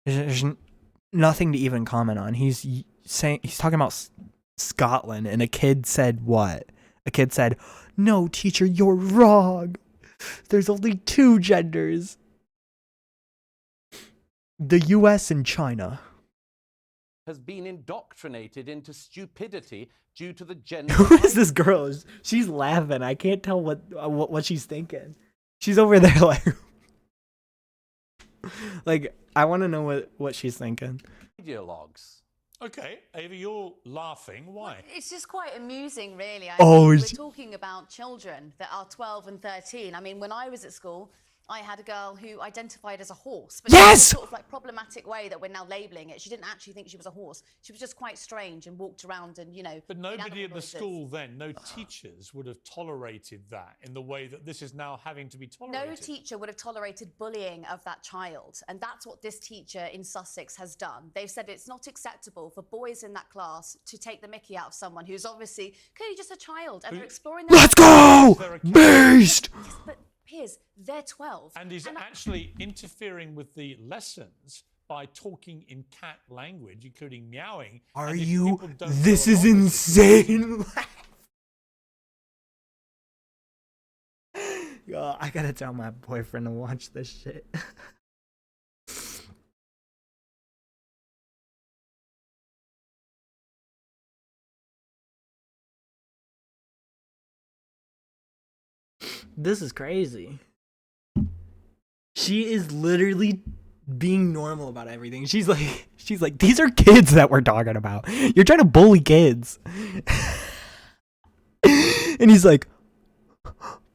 there's nothing to even comment on. He's talking about Scotland, and a kid said what? A kid said, "No, teacher, you're wrong. There's only 2 genders. The US and China." has been indoctrinated into stupidity due to the gender... Who is this girl? She's laughing. I can't tell what she's thinking. She's over there like I want to know what she's thinking. Ideologues. Okay, Ava, you're laughing. Why? It's just quite amusing, really. We're talking about children that are 12 and 13. I mean, when I was at school, I had a girl who identified as a horse. But yes! in a sort of like problematic way that we're now labelling it. She didn't actually think she was a horse. She was just quite strange and walked around and, you know... But nobody at the school then, no teachers would have tolerated that in the way that this is now having to be tolerated. No teacher would have tolerated bullying of that child. And that's what this teacher in Sussex has done. They've said it's not acceptable for boys in that class to take the mickey out of someone who's obviously clearly just a child. And they're exploring their... Let's go! Beast! Yes, but Piers, they're 12. And he's actually interfering with the lessons by talking in cat language, including meowing. Are you? This is insane. Yo, I gotta tell my boyfriend to watch this shit. This is crazy. She is literally being normal about everything. She's like, these are kids that we're talking about. You're trying to bully kids. And he's like,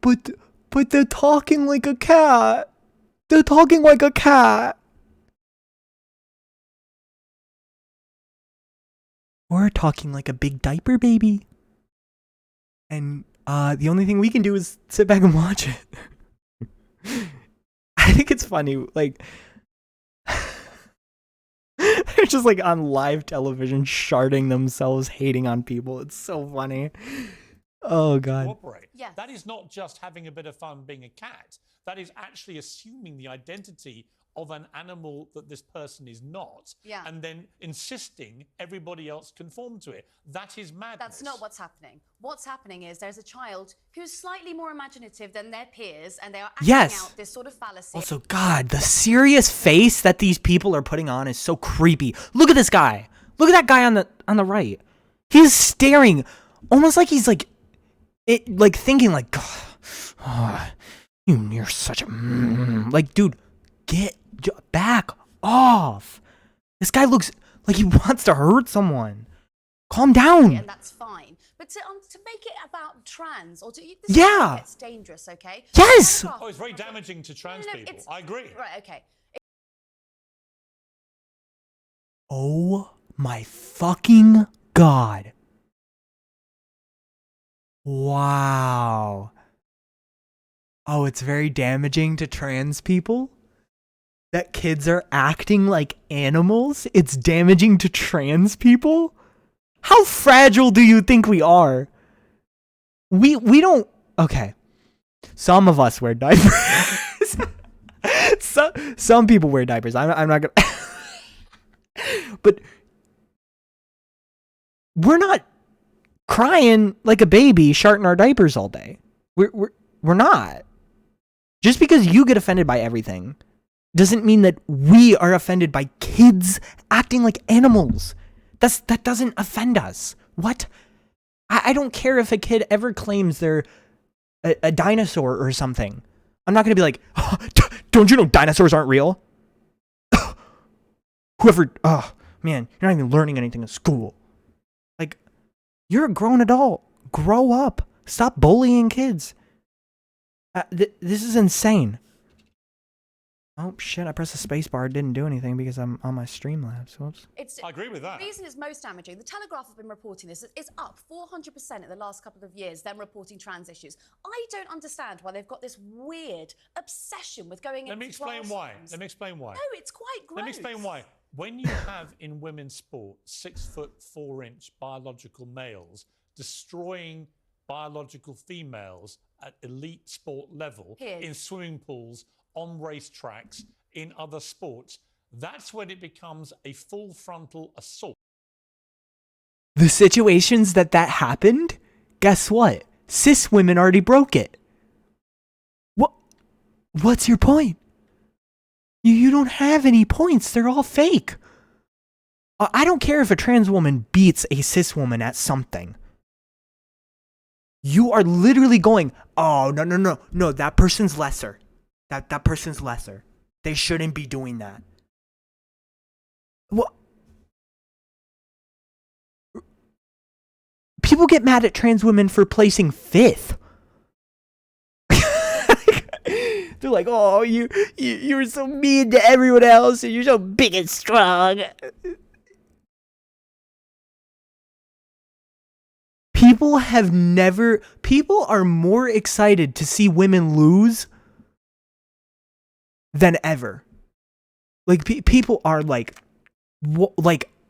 but they're talking like a cat. They're talking like a cat. We're talking like a big diaper baby. And the only thing we can do is sit back and watch it. I think it's funny, like they're just like on live television sharding themselves, hating on people. It's so funny. Oh god. Cooperate. Yes. That is not just having a bit of fun being a cat. That is actually assuming the identity of an animal that this person is not, and then insisting everybody else conform to it. That is madness. That's not what's happening. What's happening is there's a child who's slightly more imaginative than their peers, and they are acting out this sort of fallacy. Also, God, the serious face that these people are putting on is so creepy. Look at this guy. Look at that guy on the right. He's staring, almost like he's like thinking like, oh, you're such a like, dude. Get back off. This guy looks like he wants to hurt someone. Calm down. And that's fine. But to make it about trans, or to this gets dangerous, okay? Yes. Oh, it's very damaging to trans people. I agree. Right, okay. Oh my fucking God. Wow. Oh, it's very damaging to trans people? That kids are acting like animals? It's damaging to trans people? How fragile do you think we are? We don't... Okay. Some of us wear diapers. some people wear diapers. I'm not gonna... But we're not crying like a baby sharting our diapers all day. We're not. Just because you get offended by everything doesn't mean that we are offended by kids acting like animals. That doesn't offend us. What? I don't care if a kid ever claims they're a dinosaur or something. I'm not going to be like, oh, don't you know dinosaurs aren't real? Whoever, oh, man, you're not even learning anything in school. Like, you're a grown adult. Grow up. Stop bullying kids. This is insane. Oh shit! I pressed the space bar. It didn't do anything because I'm on my Streamlabs. Whoops. I agree with that. The reason it's most damaging, the Telegraph have been reporting this, it's up 400% in the last couple of years, them reporting trans issues. I don't understand why they've got this weird obsession with going into Let me explain why. No, it's quite gross. Let me explain why. When you have in women's sport 6'4" biological males destroying biological females at elite sport level in swimming pools, on racetracks, in other sports, that's when it becomes a full frontal assault. The situations that happened, guess what? Cis women already broke it. What's your point? You don't have any points. They're all fake. I don't care if a trans woman beats a cis woman at something. You are literally going, oh, no, that person's lesser. That person's lesser. They shouldn't be doing that. What? People get mad at trans women for placing 5th. They're like, oh, you were so mean to everyone else, and you're so big and strong. People are more excited to see women lose than ever. Like, people are like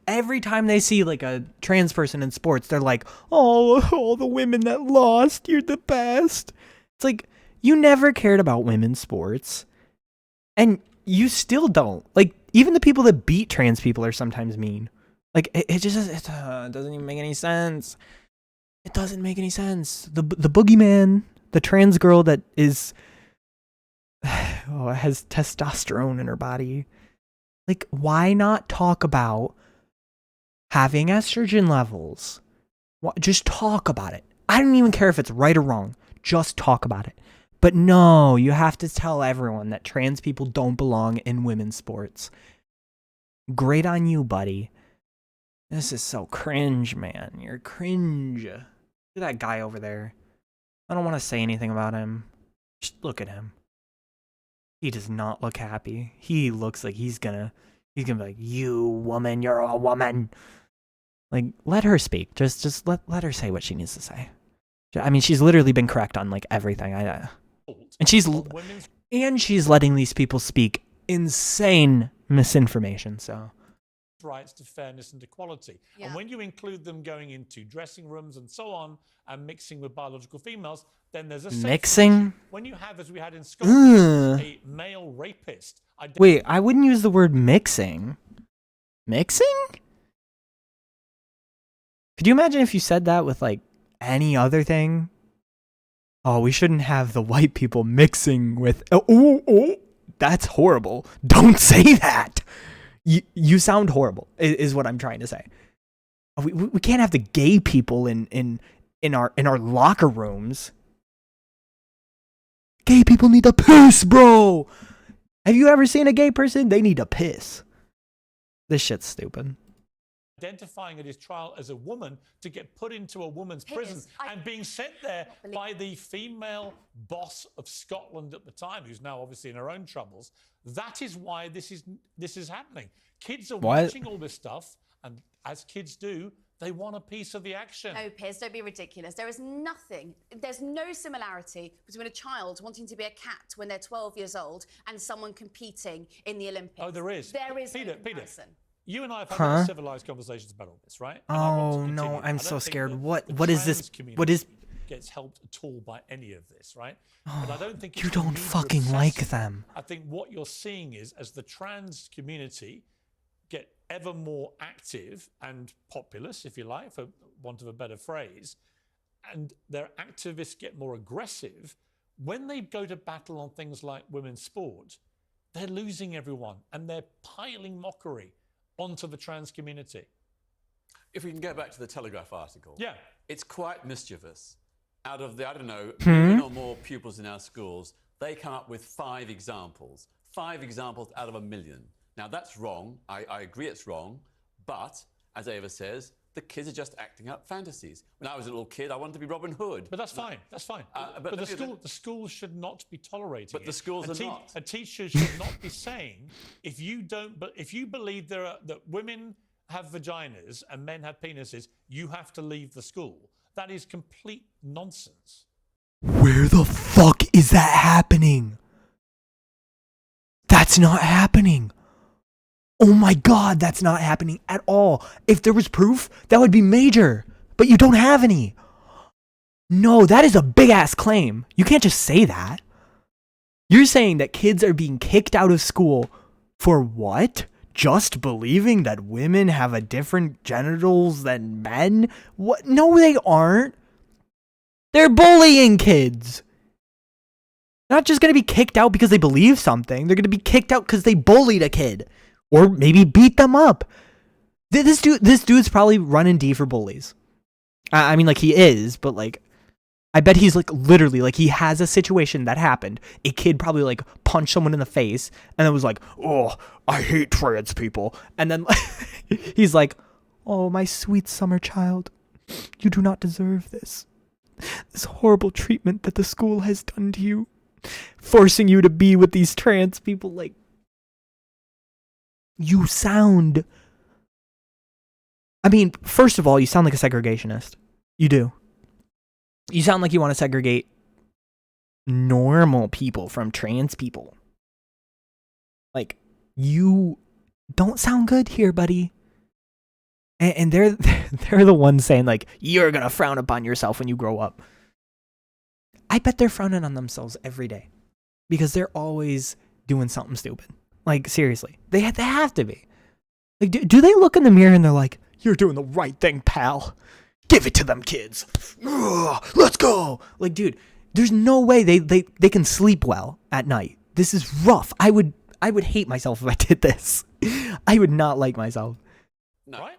every time they see like a trans person in sports, they're like, oh, the women that lost, you're the best. It's like, you never cared about women's sports, and you still don't. Like, even the people that beat trans people are sometimes mean. Like, it doesn't even make any sense. It doesn't make any sense. The boogeyman, the trans girl that is has testosterone in her body. Like, why not talk about having estrogen levels? Just talk about it. I don't even care if it's right or wrong. Just talk about it. But no, you have to tell everyone that trans people don't belong in women's sports. Great on you, buddy. This is so cringe, man. You're cringe. Look at that guy over there. I don't want to say anything about him. Just look at him. He does not look happy. He looks like he's gonna be like, you woman, you're a woman. Like, let her speak. Just let her say what she needs to say. I mean, she's literally been correct on like everything. And she's letting these people speak insane misinformation. So rights to fairness and equality. Yeah. And when you include them going into dressing rooms and so on and mixing with biological females, then there's a mixing. When you have, as we had in Scotland, a male rapist. Wait, I wouldn't use the word mixing. Mixing? Could you imagine if you said that with like any other thing? Oh, we shouldn't have the white people mixing with. Oh, that's horrible. Don't say that. You sound horrible. Is what I'm trying to say. We can't have the gay people in our locker rooms. Gay people need to piss, bro. Have you ever seen a gay person? They need to piss. This shit's stupid. Identifying at his trial as a woman to get put into a woman's prison and being sent there by the female boss of Scotland at the time, who's now obviously in her own troubles. That is why this is happening. Kids are watching all this stuff, and as kids do, they want a piece of the action. No, Piers, don't be ridiculous. There's no similarity between a child wanting to be a cat when they're 12 years old and someone competing in the Olympics. Oh, there is. There is Peter, no comparison. You and I have had civilized conversations about all this, right? Oh no, I'm so scared. What is this? What is gets helped at all by any of this, right? But I don't think you don't fucking like them. I think what you're seeing is as the trans community get ever more active and populous, if you like, for want of a better phrase, and their activists get more aggressive, when they go to battle on things like women's sport, they're losing everyone and they're piling mockery onto the trans community. If we can go back to the Telegraph article. Yeah. It's quite mischievous. Out of the, I don't know, million or more pupils in our schools, they come up with 5 examples. 5 examples out of 1 million. Now, that's wrong. I agree it's wrong. But, as Ava says, the kids are just acting out fantasies. When I was a little kid, I wanted to be Robin Hood. But that's fine. That's fine. but the school should not be tolerating But it. the schools are not. A teacher should not be saying, if you believe that women have vaginas and men have penises, you have to leave the school. That is complete nonsense. Where the fuck is that happening? That's not happening. Oh my god, that's not happening at all. If there was proof, that would be major. But you don't have any. No, that is a big ass claim. You can't just say that. You're saying that kids are being kicked out of school for what? Just believing that women have a different genitals than men? What? No, they aren't. They're bullying kids. They're not just going to be kicked out because they believe something. They're going to be kicked out because they bullied a kid. Or maybe beat them up. This dude's probably running D for bullies. I mean, like, he is, but, like, I bet he's, like, literally, like, he has a situation that happened. A kid probably, like, punched someone in the face, and then was like, oh, I hate trans people. And then he's like, oh, my sweet summer child, you do not deserve this. This horrible treatment that the school has done to you, forcing you to be with these trans people, like, you sound... I mean, first of all, you sound like a segregationist. You do. You sound like you want to segregate normal people from trans people. Like, you don't sound good here, buddy. And they're the ones saying, like, you're going to frown upon yourself when you grow up. I bet they're frowning on themselves every day. Because they're always doing something stupid. Like, seriously. They have to be. Like, do they look in the mirror and they're like, you're doing the right thing, pal. Give it to them kids. Ugh, let's go. Like, dude, there's no way they can sleep well at night. This is rough. I would hate myself if I did this. I would not like myself. No. Right?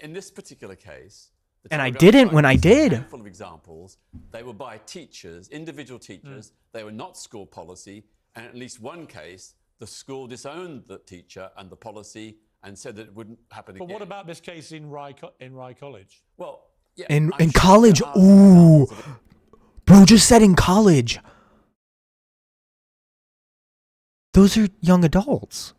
In this particular case... And I didn't when I did. A handful of examples. They were by teachers, individual teachers. They were not school policy. And in at least one case, the school disowned the teacher and the policy and said that it wouldn't happen again. But what about this case in Rye College? Well, yeah. In college? Ooh. Bro just said in college. Those are young adults.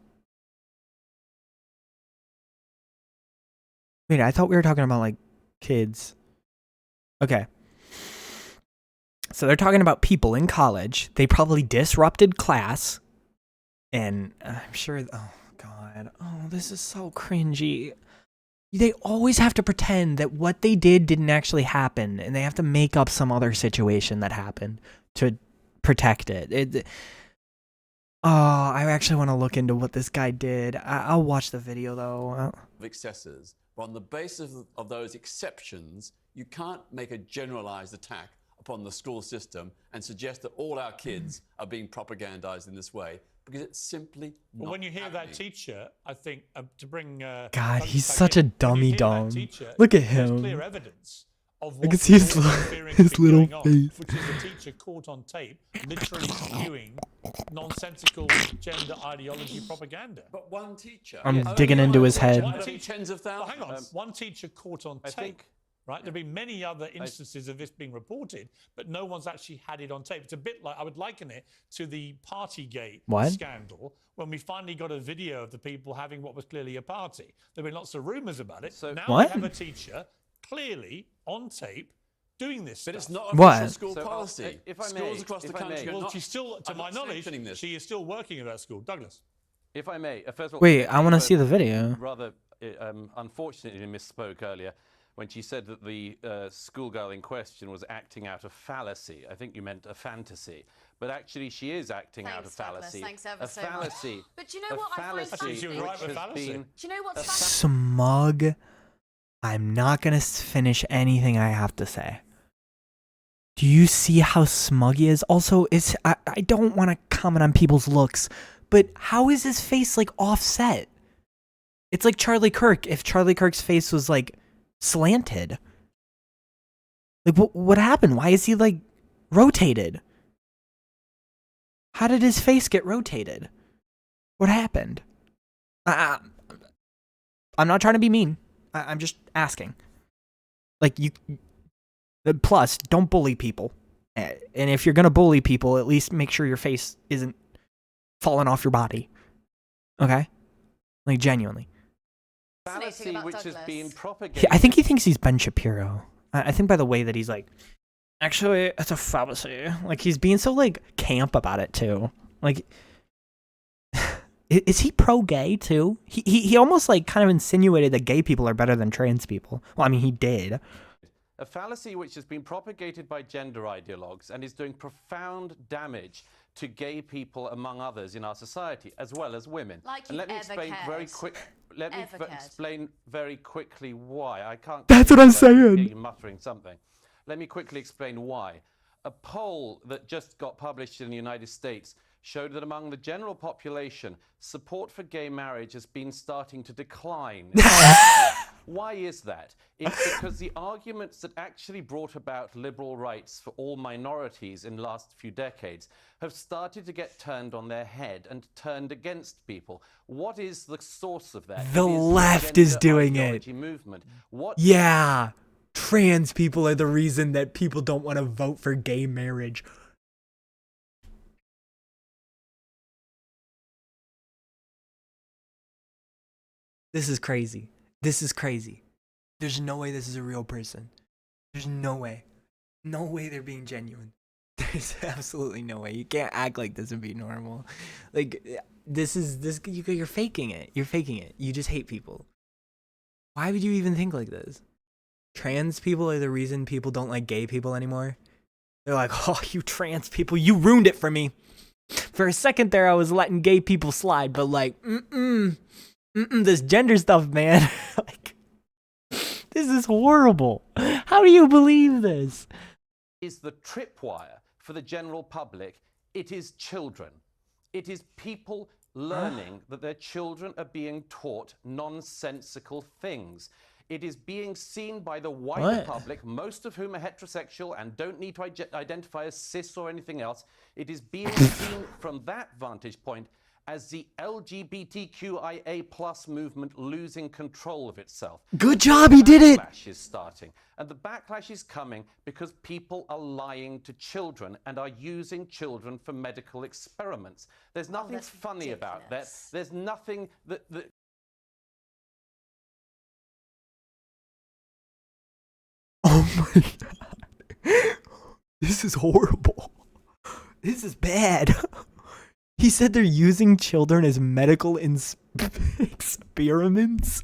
Wait, I thought we were talking about, like, kids. Okay. So they're talking about people in college. They probably disrupted class. And I'm sure... Oh, God. Oh, this is so cringy. They always have to pretend that what they did didn't actually happen. And they have to make up some other situation that happened to protect it. I actually want to look into what this guy did. I'll watch the video, though. Excesses. But on the basis of those exceptions, you can't make a generalized attack upon the school system and suggest that all our kids are being propagandized in this way, because it's simply not Well, when you hear happening. that teacher, I think to bring... God, he's such a dummy dumb. Teacher, Look at there's him. clear evidence of I what can see his little on, face. which is a teacher caught on tape literally spewing nonsensical gender ideology propaganda. But one teacher... I'm digging into his head. One teacher, tens of thousands. hang on. One teacher caught on tape. Right, there have been many other instances of this being reported, but no one's actually had it on tape. It's a bit like, I would liken it to the Partygate scandal, when we finally got a video of the people having what was clearly a party. There have been lots of rumours about it. So now we have a teacher clearly on tape doing this But stuff. it's not official school So, policy. if I Schools may, across the if I country may. are Well, not... she's still, to I'm my not knowledge, sanctioning this. she is still working at that school. Douglas. If I may, first of all... Wait, I want to see the video. Rather, unfortunately, misspoke earlier when she said that the schoolgirl in question was acting out a fallacy. I think you meant a fantasy. But actually, she is acting out a fallacy. Thanks ever a so much. fallacy. But do you know what I find I think she was fascinating? right with fallacy. Do you know what's Smug. I'm not going to finish anything I have to say. Do you see how smug he is? Also, I don't want to comment on people's looks, but how is his face, like, offset? It's like Charlie Kirk, if Charlie Kirk's face was, like, slanted. Like, what happened? Why is he, like, rotated? How did his face get rotated? What happened? I'm not trying to be mean. I'm just asking. Like, you, plus, don't bully people. And if you're gonna bully people, at least make sure your face isn't falling off your body. Okay? Like, genuinely. Fallacy about which has Douglas. been propagated. I think he thinks he's Ben Shapiro. I think by the way that he's like, actually, it's a fallacy. Like, he's being so, like, camp about it, too. Like, is he pro-gay, too? He almost, like, kind of insinuated that gay people are better than trans people. Well, I mean, he did. A fallacy which has been propagated by gender ideologues and is doing profound damage to gay people, among others, in our society, as well as women. Like and you let me ever explain cared. very quick. Let me Ever cared. explain very quickly why. I can't. That's what I'm saying. Hear you muttering something. Let me quickly explain why. A poll that just got published in the United States showed that among the general population, support for gay marriage has been starting to decline. Why is that? It's because the arguments that actually brought about liberal rights for all minorities in the last few decades have started to get turned on their head and turned against people. What is the source of that? The It is left gender is doing it. ideology movement. What Yeah. Trans people are the reason that people don't want to vote for gay marriage. This is crazy. This is crazy. There's no way this is a real person. There's no way. No way they're being genuine. There's absolutely no way. You can't act like this and be normal. Like, you're faking it. You're faking it. You just hate people. Why would you even think like this? Trans people are the reason people don't like gay people anymore. They're like, oh, you trans people, you ruined it for me. For a second there, I was letting gay people slide, but like, this gender stuff, man. Like, this is horrible. How do you believe this? is the tripwire for the general public? It is children. It is people learning that their children are being taught nonsensical things. It is being seen by the wider public, most of whom are heterosexual and don't need to identify as cis or anything else. It is being seen from that vantage point as the LGBTQIA plus movement losing control of itself. Good job, he did it! The backlash is starting. And the backlash is coming because people are lying to children and are using children for medical experiments. There's nothing that's funny about that. ridiculous. There's nothing that Oh my god. This is horrible. This is bad. He said they're using children as medical experiments.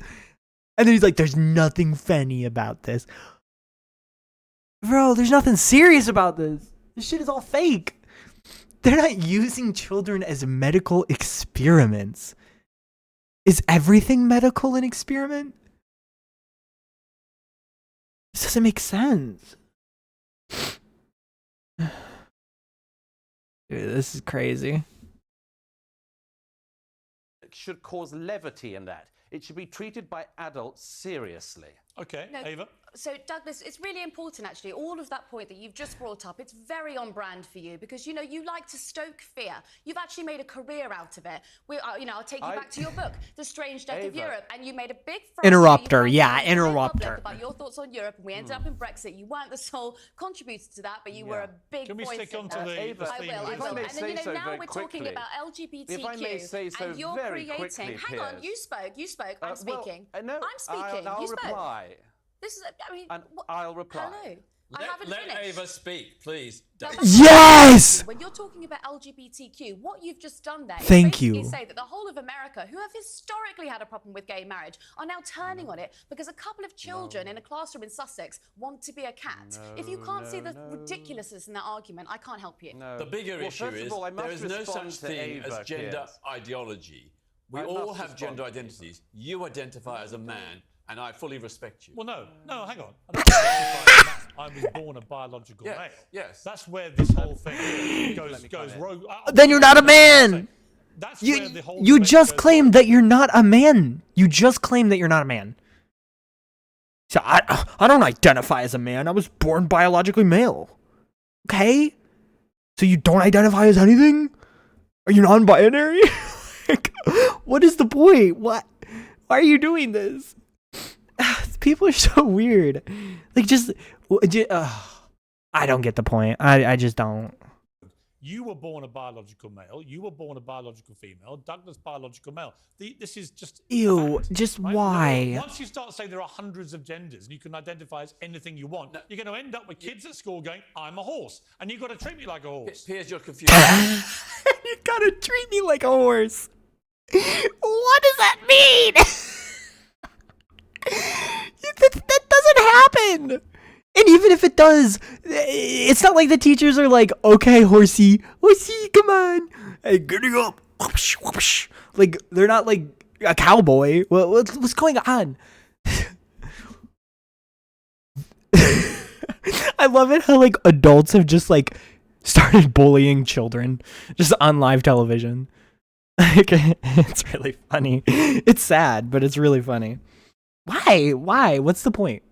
And then he's like, there's nothing funny about this. Bro, there's nothing serious about this. This shit is all fake. They're not using children as medical experiments. Is everything medical an experiment? This doesn't make sense. Dude, this is crazy. should cause levity in that. It should be treated by adults seriously. Okay, No, Ava. So, Douglas, it's really important, actually, all of that point that you've just brought up, it's very on brand for you because, you know, you like to stoke fear. You've actually made a career out of it. I'll take you back to your book, The Strange Death of Ava. Europe, and you made a big fuss. Interrupter, You yeah, went to the interrupter. public about your thoughts on Europe, and we ended up in Brexit. You weren't the sole contributor to that, but you were a big Can we voice stick in on to that. the Ava, I theme will, of I this will. If I may And then, you say so know, now very we're talking quickly. about LGBTQ, If I may say so and you're very creating... quickly, Hang on, Piers. you spoke. I'm speaking. No, I'm speaking. I'll You spoke. reply. This is, I mean... And what- I'll reply. Hello. I haven't Let finished. Ava speak, please. Now, Don't. that's Yes! When you're talking about LGBTQ, what you've just done there is Thank basically you. say that the whole of America, who have historically had a problem with gay marriage, are now turning on it because a couple of children in a classroom in Sussex want to be a cat. If you can't see the ridiculousness in that argument, I can't help you. No. The bigger Well, issue first of is all, I there must is no respond such to thing Ava, as gender Piers. ideology. We I all must have respond gender to Ava. identities. You identify as a man, and I fully respect you. Well, no, hang on. I don't identify as a man. I was born a biological Yes, male. yes. That's where this whole thing goes rogue. Then you're not a man. That's where the You whole you debate just goes claimed rogue. that you're not a man. You just claimed that you're not a man. So I don't identify as a man. I was born biologically male. Okay? So you don't identify as anything? Are you non-binary? Like, what is the point? What? Why are you doing this? People are so weird. Like, I don't get the point. I just don't. You were born a biological male. You were born a biological female. Douglas, biological male. This is just Ew, fact, just right? why? Once you start saying there are hundreds of genders and you can identify as anything you want, you're going to end up with kids at school going, I'm a horse. And you've got to treat me like a horse. Here's your confusion. You gotta treat me like a horse. What does that mean? that doesn't happen. And even if it does, it's not like the teachers are like, okay, horsey, come on. Hey, getting up. Whoosh, whoosh. Like, they're not like a cowboy. What's going on? I love it how, like, adults have just, like, started bullying children just on live television. Like, it's really funny. It's sad, but it's really funny. Why? What's the point?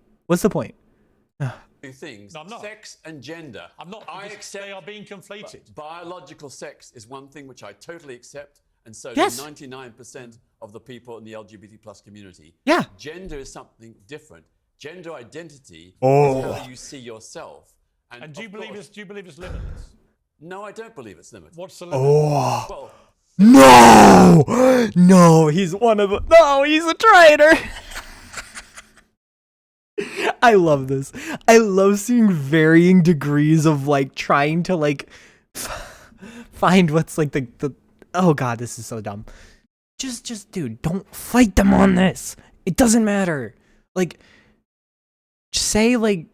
Two things, No, I'm not. sex and gender. I'm not. I because accept they are being conflated. biological sex is one thing which I totally accept, and so Yes. do 99% of the people in the LGBT plus community. Yeah. Gender is something different. Gender identity Oh. is how you see yourself. And do you of believe course- it's limitless? No, I don't believe it's limited. What's the limit? Oh. Well, No, he's one of the. No, he's a traitor. I love this. I love seeing varying degrees of like trying to like find what's like the. Oh God, this is so dumb. Just, dude, don't fight them on this. It doesn't matter. Like, just say like.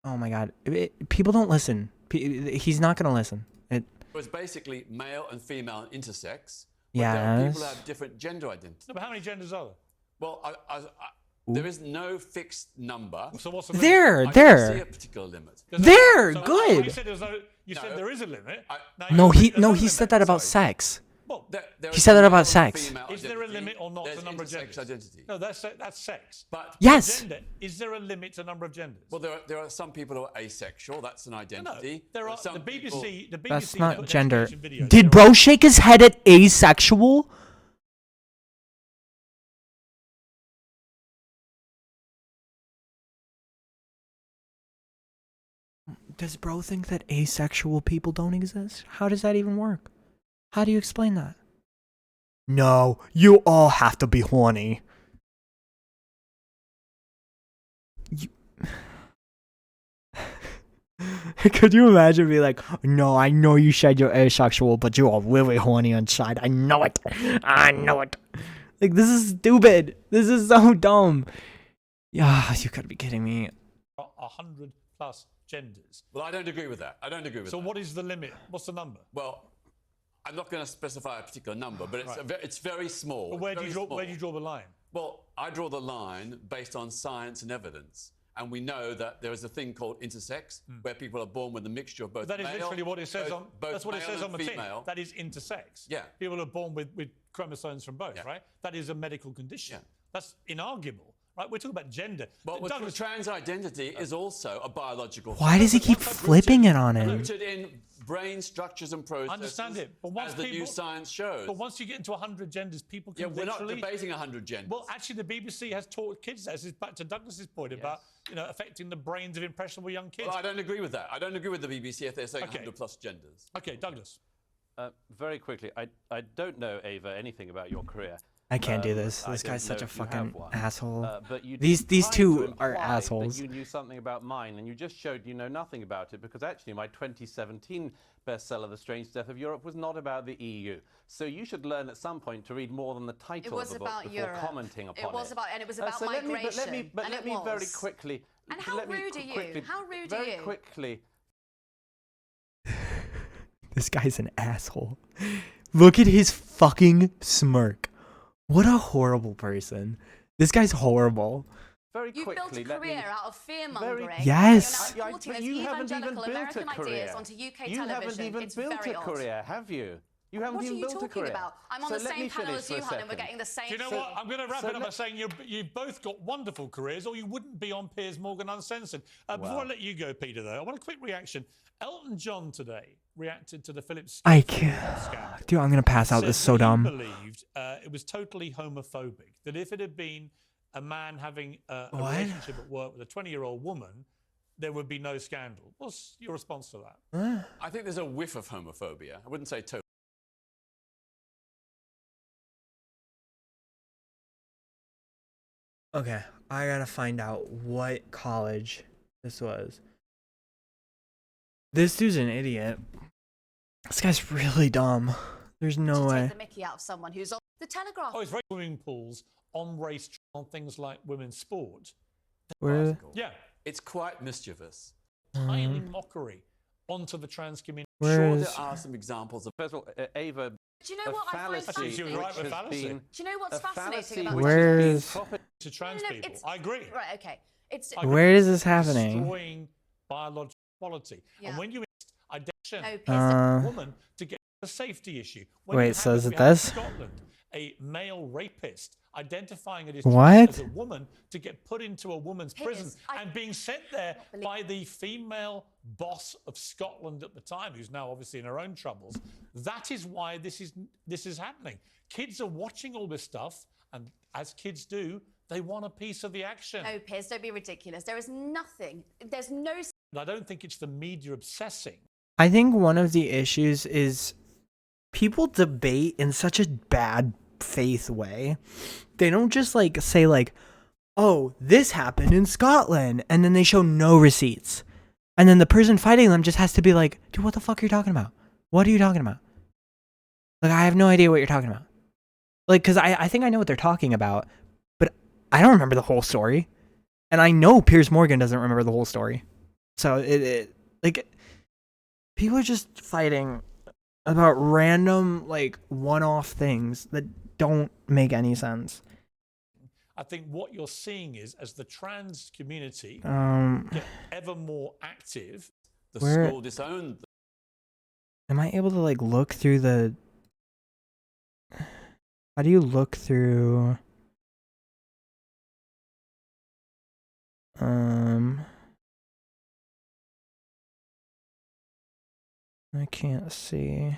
Oh my God, people don't listen. He's not gonna listen. it was basically male and female and intersex. Yes. People have different gender identities. No, but how many genders are there? Well, there is no fixed number. So what's the limit? There. I don't see a particular limit. There, So- good. You said there's no. You said there is a limit. Now No, you- there's he limit. said that about Sorry. sex. Well, There He is said that male about and sex. female is there a identity. limit or not to There's the number of intersex genders? identity. No, that's sex. But Yes. Gender. Is there a limit to the number of genders? well, there are some people who are asexual. That's an no, identity. there are some the people- BBC. The BBC That's put not an gender. explanation video. Did bro shake his head at asexual? Does bro think that asexual people don't exist? How does that even work? How do you explain that? No, you all have to be horny. Could you imagine being like, no, I know you said you're asexual, but you are really horny inside. I know it. Like, this is stupid. This is so dumb. Yeah, you gotta be kidding me. 100 plus genders. Well, I don't agree with that. I don't agree with So that. what is the limit? What's the number? Well, I'm not going to specify a particular number, but it's, Right. it's very small. But where do Very you draw? small. Where do you draw the line? Well, I draw the line based on science and evidence. And we know that there is a thing called intersex, where people are born with a mixture of both That is male, literally what it says both- on. both That's what it male says on and the tin. female. That is intersex. Yeah. People are born with chromosomes from both, Yeah. right? That is a medical condition. Yeah. That's inarguable, right? We're talking about gender. But with Douglas, trans identity is also a biological Why does he keep flipping it on him? rooted in brain structures and processes. understand it, but once as the new people- science shows. but once you get into 100 genders, people Yeah, can we're not literally. debating 100 genders. Well, actually, the BBC has taught kids. This is back to Douglas's point about affecting the brains of impressionable young kids. Well, I don't agree with that. I don't agree with the BBC if they're saying Okay. 100 plus genders. Okay, Douglas. Very quickly, I don't know, Ava, anything about your career. I can't do this. I This don't guy's such know a if you have fucking one. asshole. But you These tried two to are imply assholes. That you knew something about mine, and you just showed you know nothing about it because actually my 2017 bestseller, The Strange Death of Europe, was not about the EU. So you should learn at some point to read more than the title It was of the book about before Europe. commenting upon it. It was about, and it was about so let me, but let me, migration. but and let it me was. very quickly. And how let me rude are you? quickly- How rude are very you? quickly. This guy's an asshole. Look at his fucking smirk. What a horrible person. This guy's horrible. Very You built quickly, a let me. career out of fear mongering. Yes. You're now exporting but those you haven't even evangelical built a American career. ideas onto UK You television. haven't even It's built very a odd. career, have you? You haven't What are even you built a talking career. about? I'm on So the let me same panel finish as for you, a Hun, and we're second. getting the same. Do you know what? I'm going to wrap it up by saying you've both got wonderful careers, or you wouldn't be on Piers Morgan Uncensored. Before I let you go, Peter, though, I want a quick reaction. Elton John today reacted to the Phillips I scandal. can't. Dude, I'm gonna pass out. This is so Said that he dumb. believed it was totally homophobic. That if it had been a man having a What? relationship at work with a 20-year-old woman, there would be no scandal. What's your response to that? I think there's a whiff of homophobia. I wouldn't say total. Okay, I gotta find out what college this was. This dude's an idiot. This guy's really dumb. There's no to way. take the mickey out of someone who's on the Telegraph. Oh, it's very swimming pools on race on things like women's sport. Where? Article. Yeah, It's quite mischievous. highly mockery onto the trans community. Where Sure, is? there are some examples of. First of all, Ava, Do you know a what I find fallacy Actually, you're fascinating? right with which has fallacy. been Do you know what's a fascinating fallacy about which Where has been is- proper- To trans No, people, it's- I agree. Right, okay. It's I agree. Where is this happening? Destroying biological equality. Yeah. And when you identify no a piss. woman to get a safety issue. When Wait, you so have, is as it we have in this? Scotland, a male rapist identifying a What? district as a woman to get put into a woman's Piers, prison I and being sent there cannot believe- by the female boss of Scotland at the time, who's now obviously in her own troubles. That is why this is happening. Kids are watching all this stuff, and as kids do, they want a piece of the action. No, Piers, don't be ridiculous. There is nothing. There's no. And I don't think it's the media obsessing. I think one of the issues is people debate in such a bad faith way. They don't just like say like, "Oh, this happened in Scotland," and then they show no receipts. And then the person fighting them just has to be like, "Dude, what the fuck are you talking about? What are you talking about?" Like, I have no idea what you're talking about. Like, because I think I know what they're talking about, but I don't remember the whole story. And I know Piers Morgan doesn't remember the whole story. So it like, people are just fighting about random, like, one-off things that don't make any sense. I think what you're seeing is, as the trans community Um, get ever more active, The Where- school disowned. am I able to, like, look through the... How do you look through... I can't see.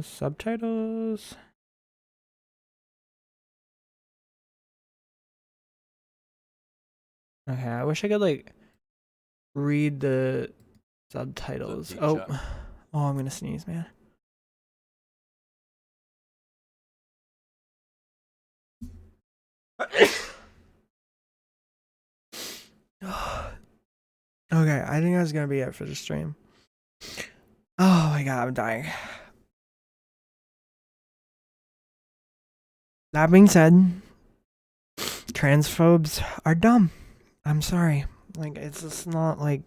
Subtitles. Okay, I wish I could like read the subtitles. The Oh, teacher. oh, I'm gonna sneeze, man. Okay, I think that's gonna be it for the stream. Oh my god, I'm dying. That being said, transphobes are dumb. I'm sorry. Like, it's just not like.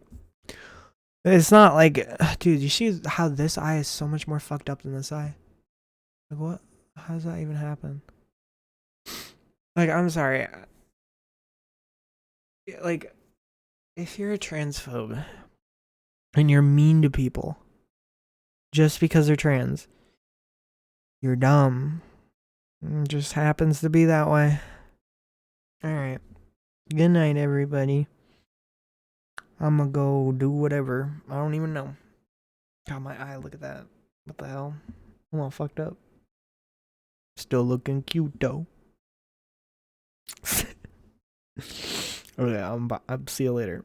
It's not like. Dude, you see how this eye is so much more fucked up than this eye? Like, what? How does that even happen? Like, I'm sorry. Like, if you're a transphobe and you're mean to people just because they're trans, you're dumb. It just happens to be that way. Alright. Good night, everybody. I'm gonna go do whatever. I don't even know. God, my eye, look at that. What the hell? I'm all fucked up. Still looking cute, though. Okay, I'll see you later.